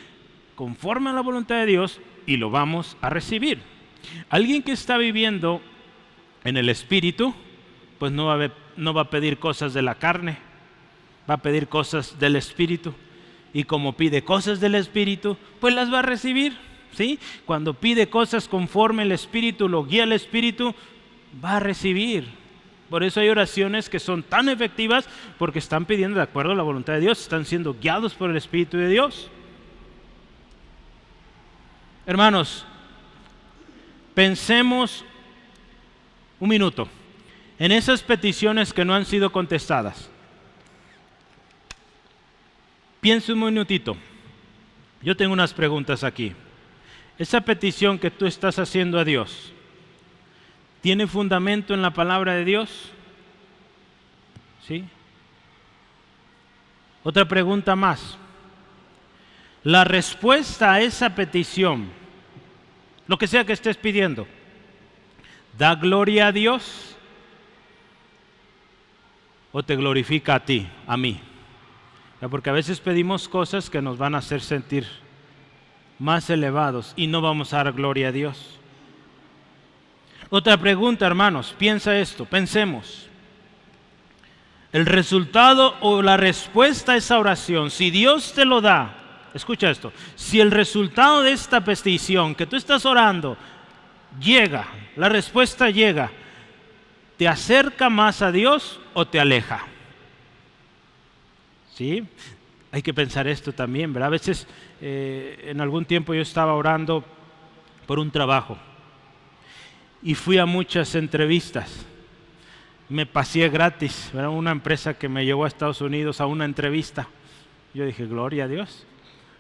conforme a la voluntad de Dios y lo vamos a recibir. Alguien que está viviendo en el Espíritu, pues no va a pedir cosas de la carne, va a pedir cosas del Espíritu. Y como pide cosas del Espíritu, pues las va a recibir, ¿sí? Cuando pide cosas conforme el Espíritu, lo guía el Espíritu, va a recibir. Por eso hay oraciones que son tan efectivas, porque están pidiendo de acuerdo a la voluntad de Dios, están siendo guiados por el Espíritu de Dios. Hermanos, pensemos un minuto en esas peticiones que no han sido contestadas. Piensa un minutito. Yo tengo unas preguntas aquí. Esa petición que tú estás haciendo a Dios, ¿tiene fundamento en la palabra de Dios? ¿Sí? Otra pregunta más. La respuesta a esa petición, lo que sea que estés pidiendo, ¿da gloria a Dios o te glorifica a ti, a mí? Porque a veces pedimos cosas que nos van a hacer sentir más elevados y no vamos a dar gloria a Dios. Otra pregunta, hermanos, piensa esto, pensemos. El resultado o la respuesta a esa oración, si Dios te lo da, escucha esto, si el resultado de esta petición que tú estás orando llega, la respuesta llega, ¿te acerca más a Dios o te aleja? ¿Sí? Hay que pensar esto también, ¿verdad? A veces, en algún tiempo yo estaba orando por un trabajo y fui a muchas entrevistas. Me pasé gratis, ¿verdad? Una empresa que me llevó a Estados Unidos a una entrevista. Yo dije, gloria a Dios,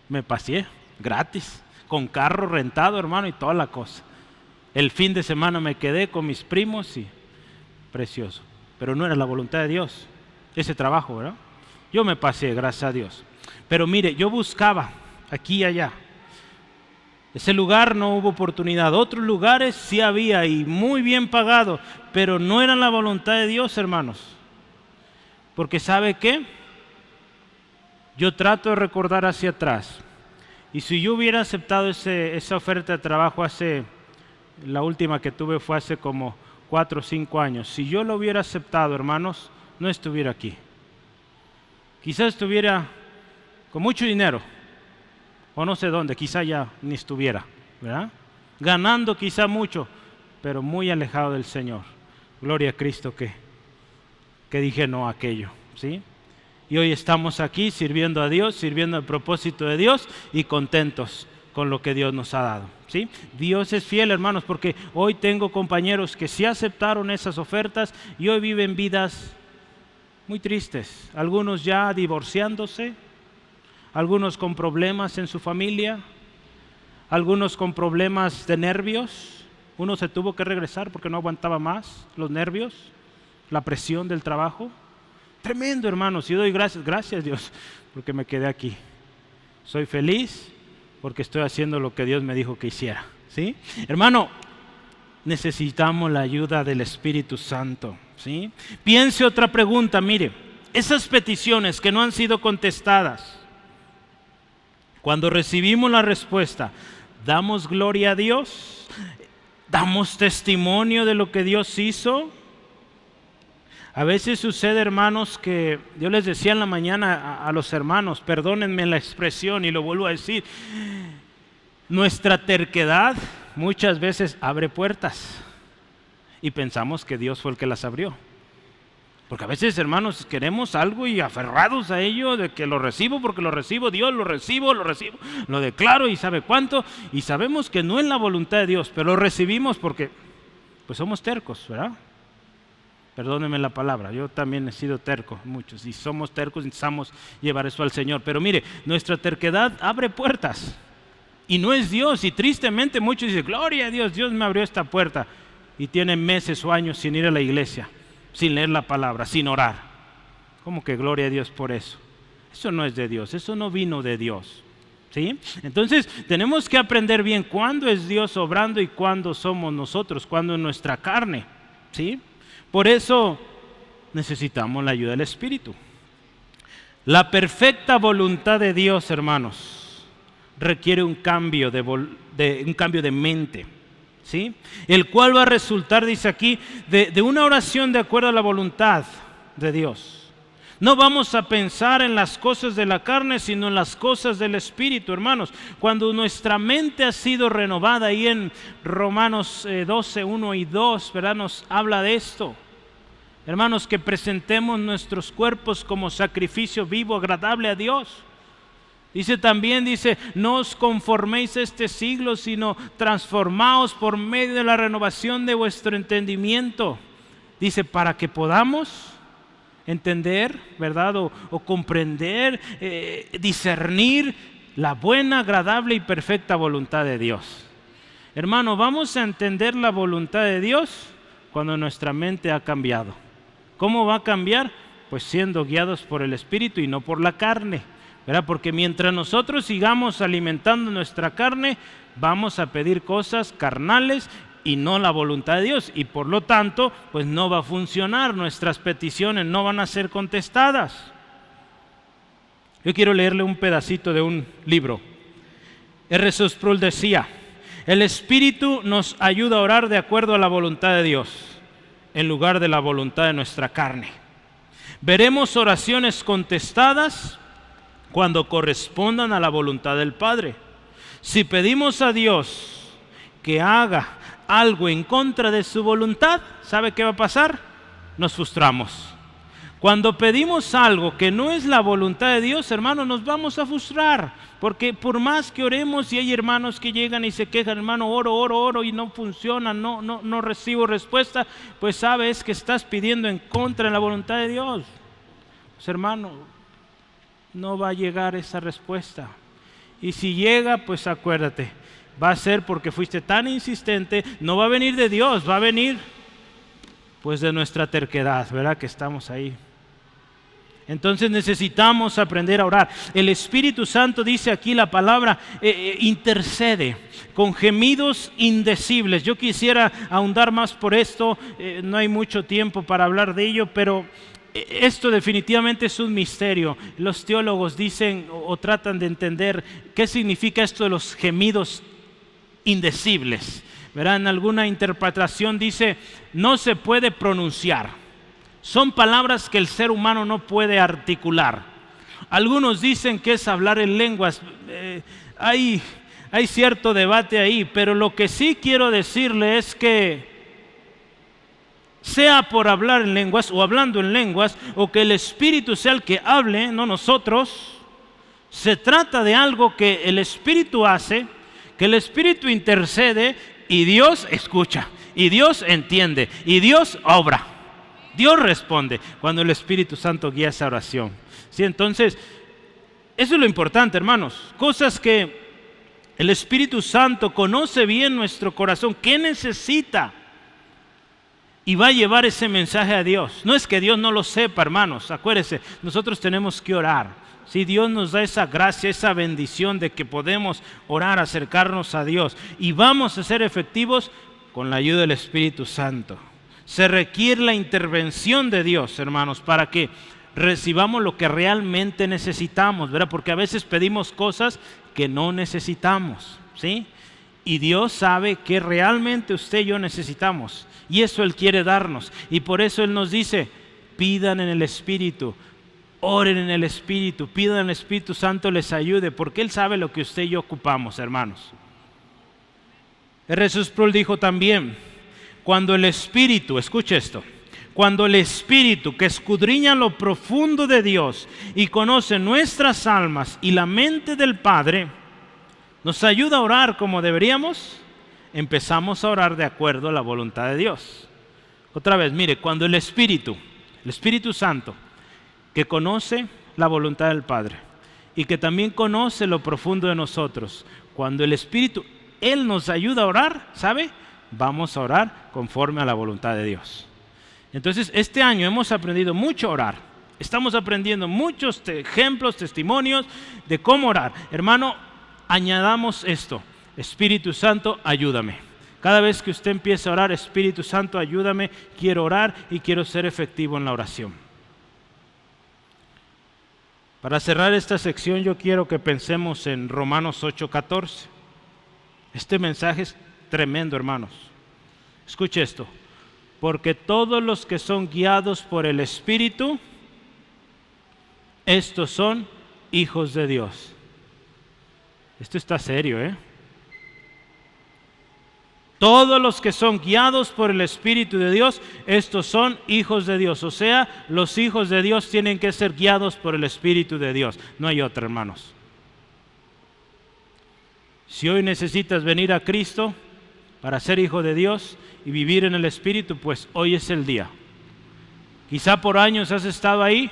me pasé gratis, con carro rentado, hermano, y toda la cosa. El fin de semana me quedé con mis primos y precioso. Pero no era la voluntad de Dios, ese trabajo, ¿verdad? Yo me pasé, gracias a Dios. Pero mire, yo buscaba aquí y allá. Ese lugar no hubo oportunidad. Otros lugares sí había y muy bien pagado, pero no era la voluntad de Dios, hermanos. Porque ¿sabe qué? Yo trato de recordar hacia atrás. Y si yo hubiera aceptado esa oferta de trabajo la última que tuve fue hace como 4 o 5 años. Si yo lo hubiera aceptado, hermanos, no estuviera aquí. Quizás estuviera con mucho dinero, o no sé dónde, quizá ya ni estuviera, ¿verdad? Ganando quizá mucho, pero muy alejado del Señor. Gloria a Cristo que dije no a aquello, ¿sí? Y hoy estamos aquí sirviendo a Dios, sirviendo al propósito de Dios y contentos con lo que Dios nos ha dado, ¿sí? Dios es fiel, hermanos, porque hoy tengo compañeros que sí aceptaron esas ofertas y hoy viven vidas muy tristes, algunos ya divorciándose, algunos con problemas en su familia, algunos con problemas de nervios. Uno se tuvo que regresar porque no aguantaba más los nervios, la presión del trabajo. Tremendo, hermanos, y doy gracias Dios porque me quedé aquí. Soy feliz porque estoy haciendo lo que Dios me dijo que hiciera, ¿sí? Hermano, necesitamos la ayuda del Espíritu Santo, ¿sí? Piense otra pregunta, mire, esas peticiones que no han sido contestadas, cuando recibimos la respuesta, ¿damos gloria a Dios? ¿Damos testimonio de lo que Dios hizo? A veces sucede, hermanos, que yo les decía en la mañana a los hermanos, perdónenme la expresión y lo vuelvo a decir, nuestra terquedad muchas veces abre puertas y pensamos que Dios fue el que las abrió. Porque a veces, hermanos, queremos algo y aferrados a ello, de que lo recibo porque lo recibo, Dios lo recibo, lo declaro y sabe cuánto, y sabemos que no es la voluntad de Dios, pero lo recibimos porque pues somos tercos, ¿verdad? Perdónenme la palabra, yo también he sido terco, muchos, y somos tercos, necesitamos llevar eso al Señor. Pero mire, nuestra terquedad abre puertas y no es Dios, y tristemente muchos dicen, gloria a Dios, Dios me abrió esta puerta, y tienen meses o años sin ir a la iglesia. sin leer la palabra, sin orar. ¿Cómo que gloria a Dios por eso? Eso no es de Dios, eso no vino de Dios. ¿Sí? Entonces tenemos que aprender bien cuándo es Dios obrando y cuándo somos nosotros, cuándo es nuestra carne. ¿Sí? Por eso necesitamos la ayuda del Espíritu. La perfecta voluntad de Dios, hermanos, requiere un cambio de mente, ¿sí? El cual va a resultar, dice aquí, de una oración de acuerdo a la voluntad de Dios. No vamos a pensar en las cosas de la carne, sino en las cosas del Espíritu, hermanos. Cuando nuestra mente ha sido renovada, ahí en Romanos 12, 1 y 2, ¿verdad? Nos habla de esto. Hermanos, que presentemos nuestros cuerpos como sacrificio vivo, agradable a Dios. Dice, no os conforméis a este siglo, sino transformaos por medio de la renovación de vuestro entendimiento. Dice, para que podamos entender, ¿verdad? O comprender, discernir la buena, agradable y perfecta voluntad de Dios. Hermano, vamos a entender la voluntad de Dios cuando nuestra mente ha cambiado. ¿Cómo va a cambiar? Pues siendo guiados por el Espíritu y no por la carne, ¿verdad? Porque mientras nosotros sigamos alimentando nuestra carne, vamos a pedir cosas carnales y no la voluntad de Dios, y por lo tanto pues no va a funcionar, nuestras peticiones no van a ser contestadas. Yo quiero leerle un pedacito de un libro. R. Sproul decía: el Espíritu nos ayuda a orar de acuerdo a la voluntad de Dios en lugar de la voluntad de nuestra carne. Veremos oraciones contestadas cuando correspondan a la voluntad del Padre. Si pedimos a Dios que haga algo en contra de su voluntad, ¿sabe qué va a pasar? Nos frustramos. Cuando pedimos algo que no es la voluntad de Dios, hermanos, nos vamos a frustrar, porque por más que oremos, y hay hermanos que llegan y se quejan, hermano, oro y no funciona, no recibo respuesta, pues sabes que estás pidiendo en contra de la voluntad de Dios. Pues hermano, no va a llegar esa respuesta, y si llega, pues acuérdate, va a ser porque fuiste tan insistente, no va a venir de Dios, va a venir pues de nuestra terquedad, ¿verdad? Que estamos ahí. Entonces necesitamos aprender a orar. El Espíritu Santo, dice aquí la palabra, intercede con gemidos indecibles. Yo quisiera ahondar más por esto, no hay mucho tiempo para hablar de ello, pero esto definitivamente es un misterio. Los teólogos dicen o tratan de entender qué significa esto de los gemidos indecibles, ¿verdad? En alguna interpretación dice, no se puede pronunciar. Son palabras que el ser humano no puede articular. Algunos dicen que es hablar en lenguas. Hay cierto debate ahí, pero lo que sí quiero decirle es que sea por hablar en lenguas o hablando en lenguas, o que el Espíritu sea el que hable, no nosotros, se trata de algo que el Espíritu hace, que el Espíritu intercede y Dios escucha, y Dios entiende, y Dios obra. Dios responde cuando el Espíritu Santo guía esa oración. ¿Sí? Entonces, eso es lo importante, hermanos. Cosas que el Espíritu Santo conoce bien nuestro corazón. ¿Qué necesita? Y va a llevar ese mensaje a Dios. No es que Dios no lo sepa, hermanos. Acuérdense, nosotros tenemos que orar. Si Dios nos da esa gracia, esa bendición de que podemos orar, acercarnos a Dios. Y vamos a ser efectivos con la ayuda del Espíritu Santo. Se requiere la intervención de Dios, hermanos, para que recibamos lo que realmente necesitamos, ¿verdad? Porque a veces pedimos cosas que no necesitamos, ¿sí? Y Dios sabe que realmente usted y yo necesitamos, y eso Él quiere darnos. Y por eso Él nos dice, pidan en el Espíritu, oren en el Espíritu, pidan al Espíritu Santo les ayude, porque Él sabe lo que usted y yo ocupamos, hermanos. R. Sproul dijo también, cuando el Espíritu, escuche esto, cuando el Espíritu que escudriña lo profundo de Dios y conoce nuestras almas y la mente del Padre, nos ayuda a orar como deberíamos, empezamos a orar de acuerdo a la voluntad de Dios. Otra vez, mire, cuando el Espíritu Santo, que conoce la voluntad del Padre y que también conoce lo profundo de nosotros, cuando el Espíritu, Él nos ayuda a orar, ¿sabe? Vamos a orar conforme a la voluntad de Dios. Entonces, este año hemos aprendido mucho a orar. Estamos aprendiendo muchos ejemplos, testimonios de cómo orar. Hermano, añadamos esto: Espíritu Santo, ayúdame. Cada vez que usted empiece a orar, Espíritu Santo, ayúdame, quiero orar y quiero ser efectivo en la oración. Para cerrar esta sección, yo quiero que pensemos en Romanos 8:14. Este mensaje es tremendo, hermanos. Escuche esto: porque todos los que son guiados por el Espíritu, estos son hijos de Dios. Esto está serio, ¿eh? Todos los que son guiados por el Espíritu de Dios, estos son hijos de Dios. O sea, los hijos de Dios tienen que ser guiados por el Espíritu de Dios. No hay otra, hermanos. Si hoy necesitas venir a Cristo para ser hijo de Dios y vivir en el Espíritu, pues hoy es el día. Quizá por años has estado ahí,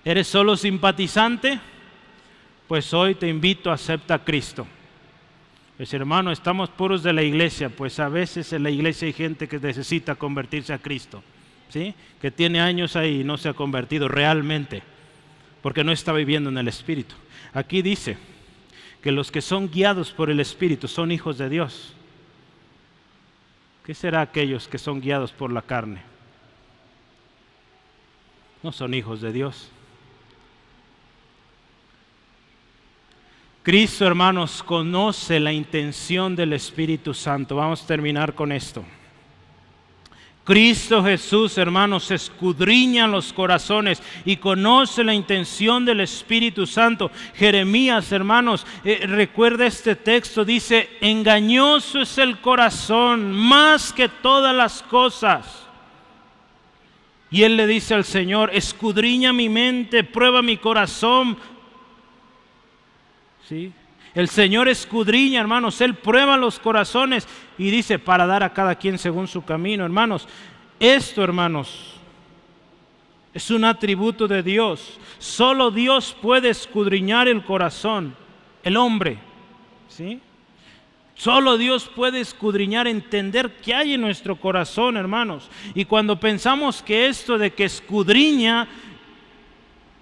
eres solo simpatizante, pues hoy te invito a aceptar a Cristo. Pues hermano, estamos puros de la iglesia, pues a veces en la iglesia hay gente que necesita convertirse a Cristo, ¿sí? Que tiene años ahí y no se ha convertido realmente, porque no está viviendo en el Espíritu. Aquí dice que los que son guiados por el Espíritu son hijos de Dios. ¿Qué será aquellos que son guiados por la carne? No son hijos de Dios. Cristo, hermanos, conoce la intención del Espíritu Santo. Vamos a terminar con esto. Cristo Jesús, hermanos, escudriña los corazones y conoce la intención del Espíritu Santo. Jeremías, hermanos, recuerda este texto, dice: engañoso es el corazón más que todas las cosas. Y él le dice al Señor: escudriña mi mente, prueba mi corazón. ¿Sí? El Señor escudriña, hermanos, Él prueba los corazones y dice: para dar a cada quien según su camino. Hermanos, esto, hermanos, es un atributo de Dios. Solo Dios puede escudriñar el corazón, el hombre, ¿sí? Solo Dios puede escudriñar, entender qué hay en nuestro corazón, hermanos. Y cuando pensamos que esto de que escudriña,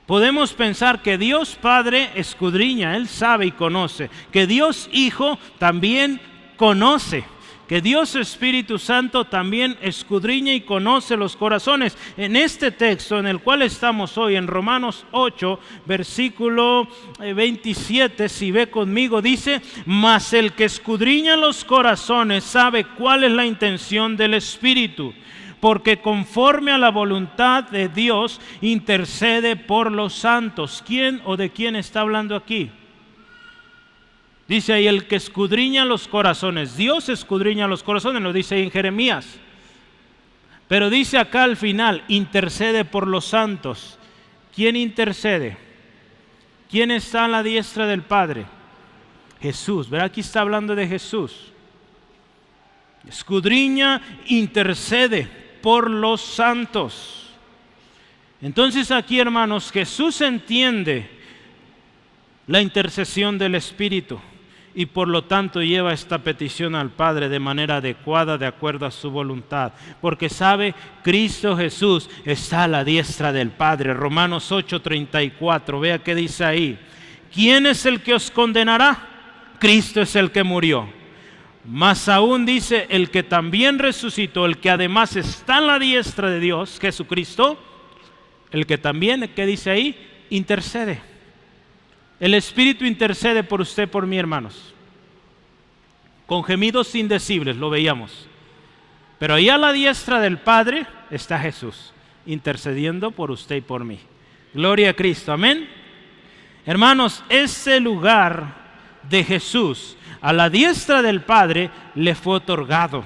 podemos pensar que Dios Padre escudriña, Él sabe y conoce, que Dios Hijo también conoce, que Dios Espíritu Santo también escudriña y conoce los corazones. En este texto en el cual estamos hoy, en Romanos 8, versículo 27, si ve conmigo, dice: mas el que escudriña los corazones sabe cuál es la intención del Espíritu, porque conforme a la voluntad de Dios intercede por los santos. ¿Quién o de quién está hablando aquí? Dice ahí: el que escudriña los corazones. Dios escudriña los corazones, lo dice ahí en Jeremías. Pero dice acá al final: intercede por los santos. ¿Quién intercede? ¿Quién está a la diestra del Padre? Jesús. ¿Verdad? Aquí está hablando de Jesús. Escudriña, intercede por los santos. Entonces aquí, hermanos, Jesús entiende la intercesión del Espíritu y por lo tanto lleva esta petición al Padre de manera adecuada, de acuerdo a su voluntad, porque sabe, Cristo Jesús está a la diestra del Padre. Romanos 8:34, vea qué dice ahí: ¿quién es el que os condenará? Cristo es el que murió. Más aún dice: el que también resucitó, el que además está a la diestra de Dios, Jesucristo, el que también, ¿qué dice ahí? Intercede. El Espíritu intercede por usted, por mí, hermanos, con gemidos indecibles, lo veíamos. Pero ahí a la diestra del Padre está Jesús, intercediendo por usted y por mí. Gloria a Cristo, amén. Hermanos, ese lugar de Jesús a la diestra del Padre le fue otorgado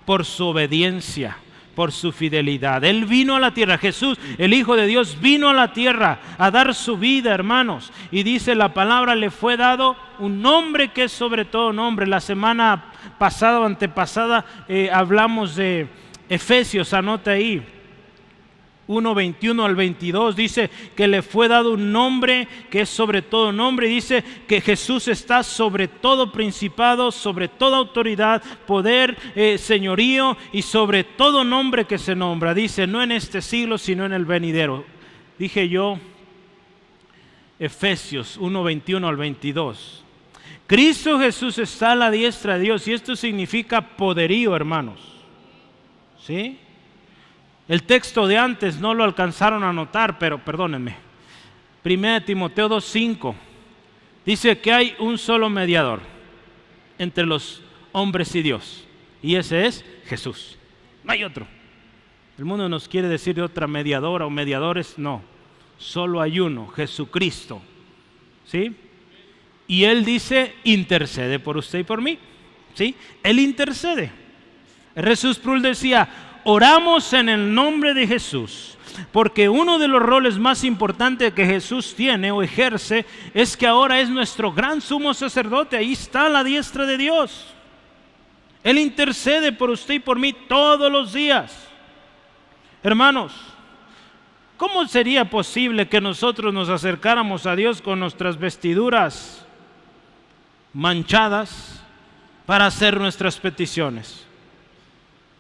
por su obediencia, por su fidelidad. Él vino a la tierra, Jesús, el Hijo de Dios, vino a la tierra a dar su vida, hermanos. Y dice la palabra: le fue dado un nombre que es sobre todo nombre. La semana pasada o antepasada hablamos de Efesios, anota ahí. 1:21 al 22, dice que le fue dado un nombre que es sobre todo nombre, y dice que Jesús está sobre todo principado, sobre toda autoridad, poder, señorío y sobre todo nombre que se nombra. Dice, no en este siglo, sino en el venidero. Dije yo, Efesios 1:21 al 22. Cristo Jesús está a la diestra de Dios, y esto significa poderío, hermanos. ¿Sí? El texto de antes no lo alcanzaron a notar, pero perdónenme. 1 Timoteo 2:5 dice que hay un solo mediador entre los hombres y Dios, y ese es Jesús. No hay otro. El mundo nos quiere decir de otra mediadora o mediadores, no. Solo hay uno, Jesucristo. ¿Sí? Y Él dice, intercede por usted y por mí. ¿Sí? Él intercede. Jesús Prul decía, oramos en el nombre de Jesús, porque uno de los roles más importantes que Jesús tiene o ejerce es que ahora es nuestro gran sumo sacerdote. Ahí está a la diestra de Dios. Él intercede por usted y por mí todos los días. Hermanos, ¿cómo sería posible que nosotros nos acercáramos a Dios con nuestras vestiduras manchadas para hacer nuestras peticiones?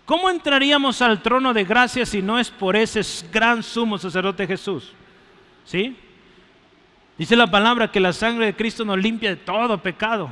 ¿Cómo entraríamos al trono de gracia si no es por ese gran sumo sacerdote Jesús? ¿Sí? Dice la palabra que la sangre de Cristo nos limpia de todo pecado.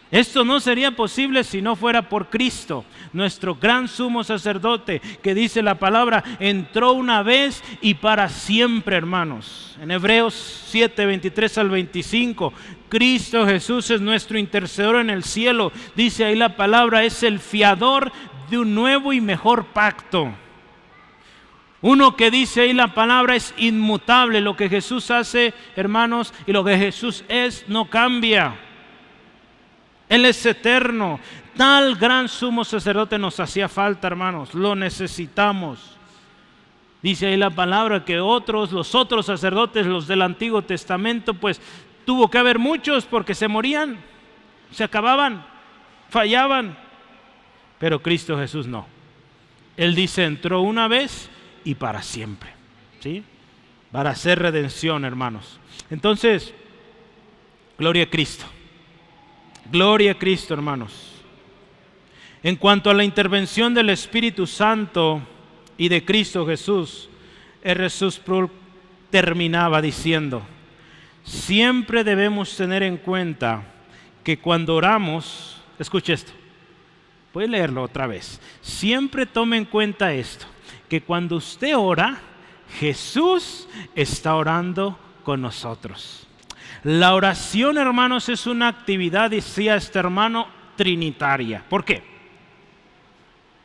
Esto no sería posible si no fuera por Cristo, nuestro gran sumo sacerdote, que dice la palabra, entró una vez y para siempre, hermanos. En Hebreos 7:23 al 25, Cristo Jesús es nuestro intercesor en el cielo. Dice ahí la palabra, es el fiador de un nuevo y mejor pacto. Uno que dice ahí la palabra es inmutable. Lo que Jesús hace, hermanos, y lo que Jesús es, no cambia. Él es eterno. Tal gran sumo sacerdote nos hacía falta, hermanos. Lo necesitamos. Dice ahí la palabra que los otros sacerdotes, los del Antiguo Testamento, pues tuvo que haber muchos porque se morían, se acababan, fallaban. Pero Cristo Jesús no. Él dice, entró una vez y para siempre. ¿Sí? Para hacer redención, hermanos. Entonces, gloria a Cristo. Gloria a Cristo, hermanos. En cuanto a la intervención del Espíritu Santo y de Cristo Jesús, Jesús terminaba diciendo, siempre debemos tener en cuenta que cuando oramos, escuche esto, voy a leerlo otra vez, siempre tome en cuenta esto, que cuando usted ora, Jesús está orando con nosotros. La oración, hermanos, es una actividad, decía este hermano, trinitaria. ¿Por qué?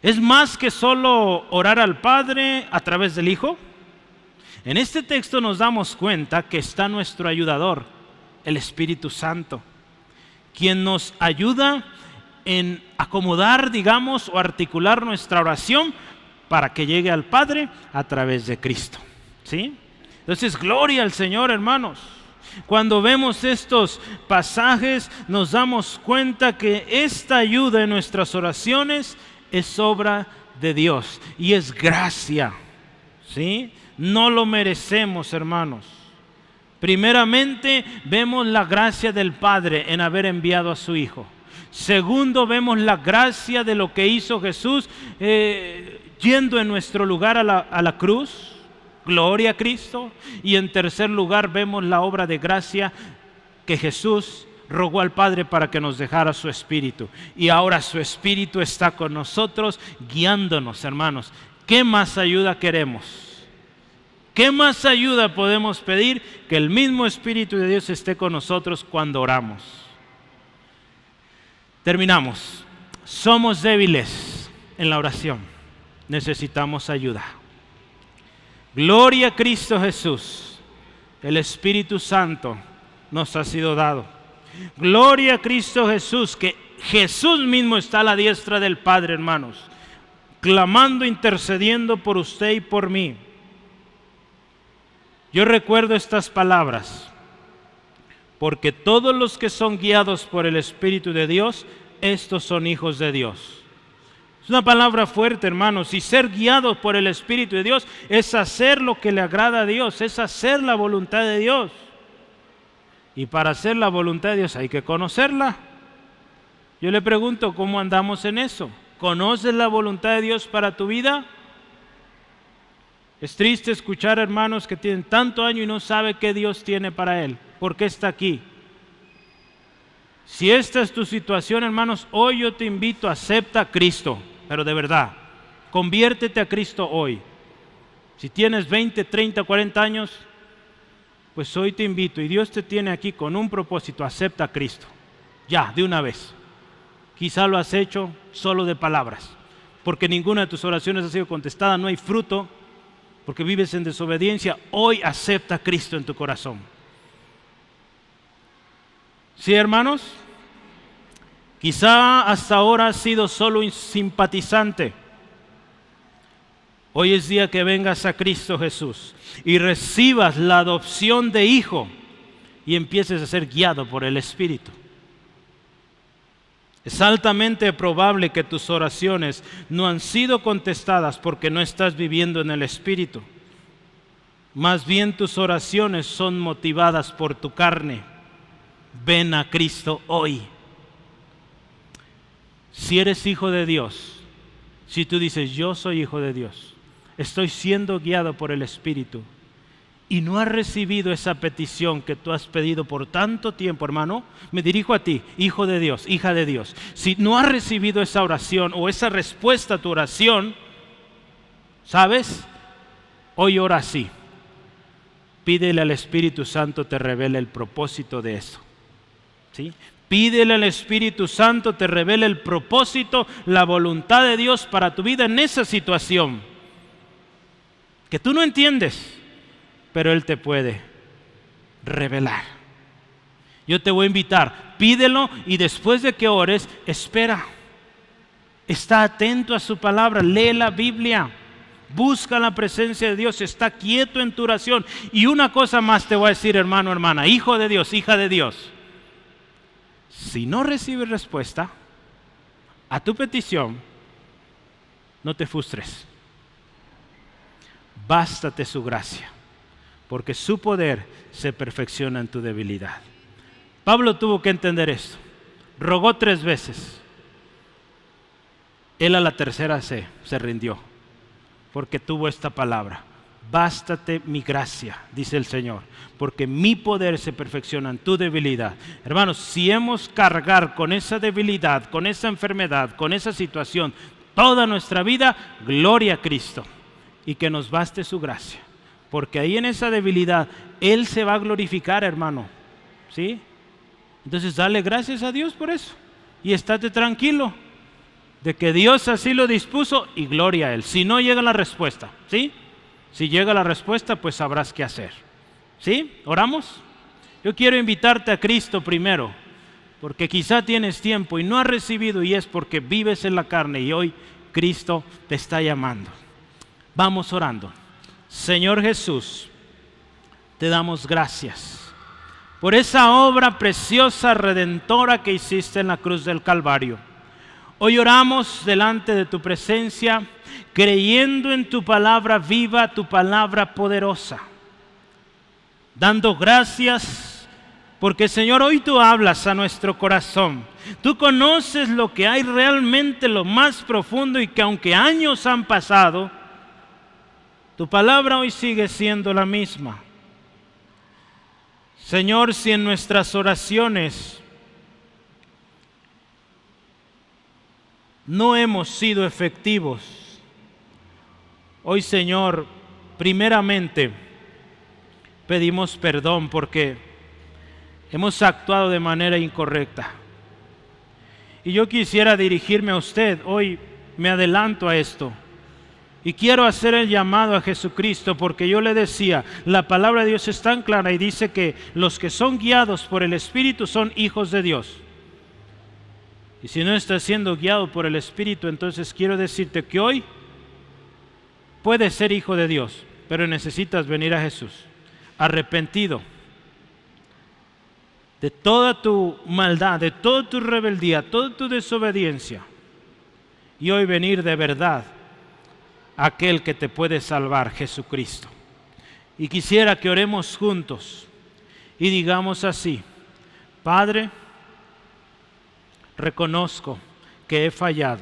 Es más que solo orar al Padre a través del Hijo. En este texto nos damos cuenta que está nuestro ayudador, el Espíritu Santo, quien nos ayuda en acomodar, digamos, o articular nuestra oración para que llegue al Padre a través de Cristo. ¿Sí? Entonces, gloria al Señor, hermanos. Cuando vemos estos pasajes, nos damos cuenta que esta ayuda en nuestras oraciones es obra de Dios y es gracia. ¿Sí? No lo merecemos, hermanos. Primeramente, vemos la gracia del Padre en haber enviado a su Hijo. Segundo, vemos la gracia de lo que hizo Jesús yendo en nuestro lugar a la cruz. Gloria a Cristo. Y en tercer lugar vemos la obra de gracia que Jesús rogó al Padre para que nos dejara su Espíritu. Y ahora su Espíritu está con nosotros guiándonos, hermanos. ¿Qué más ayuda queremos? ¿Qué más ayuda podemos pedir? Que el mismo Espíritu de Dios esté con nosotros cuando oramos. Terminamos. Somos débiles en la oración. Necesitamos ayuda. Gloria a Cristo Jesús. El Espíritu Santo nos ha sido dado. Gloria a Cristo Jesús, que Jesús mismo está a la diestra del Padre, hermanos, clamando, intercediendo por usted y por mí. Yo recuerdo estas palabras, porque todos los que son guiados por el Espíritu de Dios, estos son hijos de Dios. Es una palabra fuerte, hermanos. Y ser guiados por el Espíritu de Dios es hacer lo que le agrada a Dios, es hacer la voluntad de Dios. Y para hacer la voluntad de Dios hay que conocerla. Yo le pregunto, ¿cómo andamos en eso? ¿Conoces la voluntad de Dios para tu vida? Es triste escuchar hermanos que tienen tanto año y no sabe qué Dios tiene para él. ¿Por qué está aquí? Si esta es tu situación, hermanos, hoy yo te invito, acepta a Cristo, pero de verdad, conviértete a Cristo hoy. Si tienes 20, 30, 40 años, pues hoy te invito y Dios te tiene aquí con un propósito, acepta a Cristo. Ya, de una vez. Quizá lo has hecho solo de palabras, porque ninguna de tus oraciones ha sido contestada, no hay fruto, porque vives en desobediencia. Hoy acepta a Cristo en tu corazón. Sí, hermanos, quizá hasta ahora has sido solo un simpatizante. Hoy es día que vengas a Cristo Jesús y recibas la adopción de hijo y empieces a ser guiado por el Espíritu. Es altamente probable que tus oraciones no han sido contestadas porque no estás viviendo en el Espíritu. Más bien tus oraciones son motivadas por tu carne. Ven a Cristo hoy. Si eres hijo de Dios, si tú dices yo soy hijo de Dios, estoy siendo guiado por el Espíritu, y no has recibido esa petición que tú has pedido por tanto tiempo, hermano, me dirijo a ti, hijo de Dios, hija de Dios. Si no has recibido esa oración o esa respuesta a tu oración, ¿sabes? Hoy ora así. Pídele al Espíritu Santo te revele el propósito de eso. ¿Sí? Pídele al Espíritu Santo te revele el propósito, la voluntad de Dios para tu vida en esa situación que tú no entiendes, pero Él te puede revelar. Yo te voy a invitar, pídelo y después de que ores, espera. Está atento a su palabra, lee la Biblia, busca la presencia de Dios, está quieto en tu oración. Y una cosa más te voy a decir, hermano, hermana, hijo de Dios, hija de Dios. Si no recibes respuesta a tu petición, no te frustres. Bástate su gracia, porque su poder se perfecciona en tu debilidad. Pablo tuvo que entender esto. Rogó 3 veces. Él a la tercera se rindió, porque tuvo esta palabra: bástate mi gracia, dice el Señor, porque mi poder se perfecciona en tu debilidad. Hermanos, si hemos cargar con esa debilidad, con esa enfermedad, con esa situación toda nuestra vida, gloria a Cristo, y que nos baste su gracia. Porque ahí en esa debilidad, Él se va a glorificar, hermano. ¿Sí? Entonces dale gracias a Dios por eso. Y estate tranquilo de que Dios así lo dispuso y gloria a Él. Si no llega la respuesta, ¿sí? Si llega la respuesta, pues sabrás qué hacer. ¿Sí? ¿Oramos? Yo quiero invitarte a Cristo primero, porque quizá tienes tiempo y no has recibido, y es porque vives en la carne y hoy Cristo te está llamando. Vamos orando. Señor Jesús, te damos gracias por esa obra preciosa, redentora que hiciste en la cruz del Calvario. Hoy oramos delante de tu presencia, creyendo en tu palabra viva, tu palabra poderosa, dando gracias porque, Señor, hoy tú hablas a nuestro corazón. Tú conoces lo que hay realmente, lo más profundo, y que aunque años han pasado, tu palabra hoy sigue siendo la misma. Señor, si en nuestras oraciones no hemos sido efectivos, hoy, Señor, primeramente pedimos perdón porque hemos actuado de manera incorrecta. Y yo quisiera dirigirme a usted, hoy me adelanto a esto. Y quiero hacer el llamado a Jesucristo, porque yo le decía, la palabra de Dios es tan clara y dice que los que son guiados por el Espíritu son hijos de Dios. Y si no estás siendo guiado por el Espíritu, entonces quiero decirte que hoy puedes ser hijo de Dios, pero necesitas venir a Jesús, arrepentido de toda tu maldad, de toda tu rebeldía, toda tu desobediencia. y hoy venir de verdad a aquel que te puede salvar, Jesucristo. Y quisiera que oremos juntos y digamos así: Padre, reconozco que he fallado,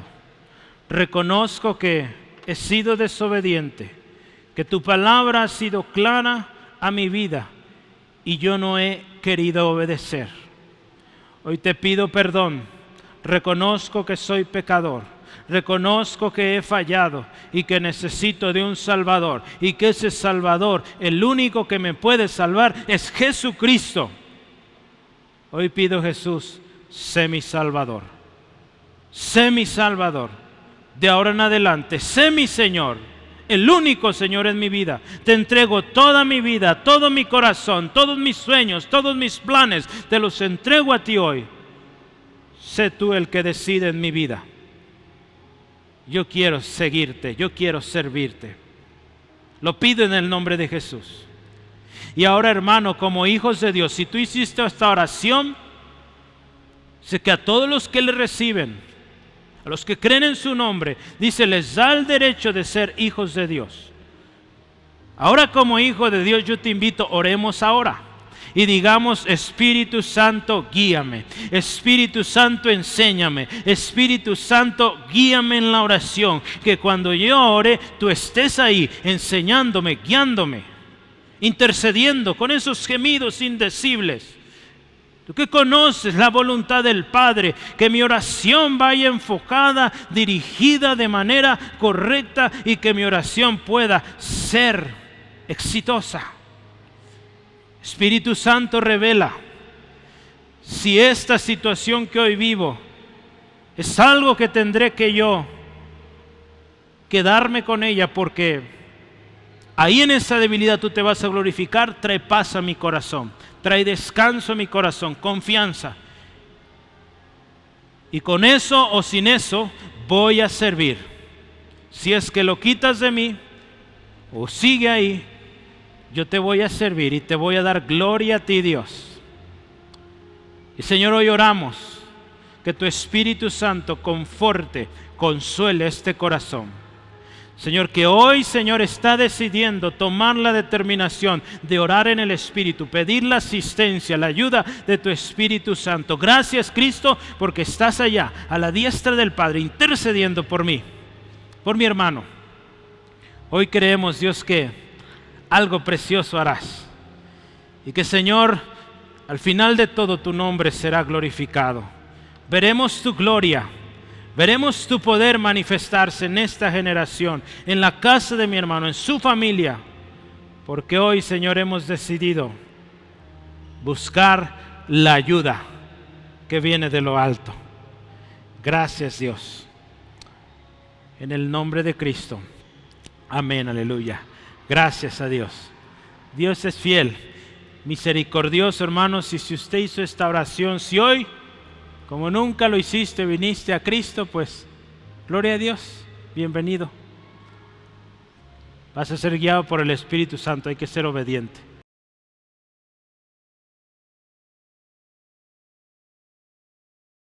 reconozco que he sido desobediente, que tu palabra ha sido clara a mi vida y yo no he querido obedecer. Hoy te pido perdón, reconozco que soy pecador, reconozco que he fallado y que necesito de un Salvador, y que ese Salvador, el único que me puede salvar, es Jesucristo. Hoy pido, Jesús, sé mi Salvador, sé mi Salvador, de ahora en adelante, sé mi Señor, el único Señor en mi vida. Te entrego toda mi vida, todo mi corazón, todos mis sueños, todos mis planes, te los entrego a ti hoy. Sé tú el que decide en mi vida. Yo quiero seguirte, yo quiero servirte. Lo pido en el nombre de Jesús. Y ahora, hermano, como hijos de Dios, si tú hiciste esta oración, sé que a todos los que le reciben, a los que creen en su nombre, dice, les da el derecho de ser hijos de Dios. Ahora, como hijo de Dios, yo te invito, oremos ahora y digamos: Espíritu Santo, guíame. Espíritu Santo, enséñame. Espíritu Santo, guíame en la oración. Que cuando yo ore, tú estés ahí enseñándome, guiándome, intercediendo con esos gemidos indecibles. Tú que conoces la voluntad del Padre, que mi oración vaya enfocada, dirigida de manera correcta, y que mi oración pueda ser exitosa. Espíritu Santo, revela si esta situación que hoy vivo es algo que tendré que yo quedarme con ella, porque ahí en esa debilidad tú te vas a glorificar. Trae paz a mi corazón, trae descanso a mi corazón, confianza. Y con eso o sin eso voy a servir. Si es que lo quitas de mí o sigue ahí, yo te voy a servir y te voy a dar gloria a ti, Dios. Y Señor, hoy oramos que tu Espíritu Santo conforte, consuele este corazón. Señor, que hoy, Señor, está decidiendo tomar la determinación de orar en el Espíritu, pedir la asistencia, la ayuda de tu Espíritu Santo. Gracias, Cristo, porque estás allá, a la diestra del Padre, intercediendo por mí, por mi hermano. Hoy creemos, Dios, que algo precioso harás. Y que, Señor, al final de todo tu nombre será glorificado. Veremos tu gloria. Veremos tu poder manifestarse en esta generación, en la casa de mi hermano, en su familia. Porque hoy, Señor, hemos decidido buscar la ayuda que viene de lo alto. Gracias, Dios. En el nombre de Cristo. Amén, aleluya. Gracias a Dios. Dios es fiel, misericordioso, hermanos. Y si usted hizo esta oración, si hoy, como nunca lo hiciste, viniste a Cristo, pues gloria a Dios, bienvenido. Vas a ser guiado por el Espíritu Santo, hay que ser obediente.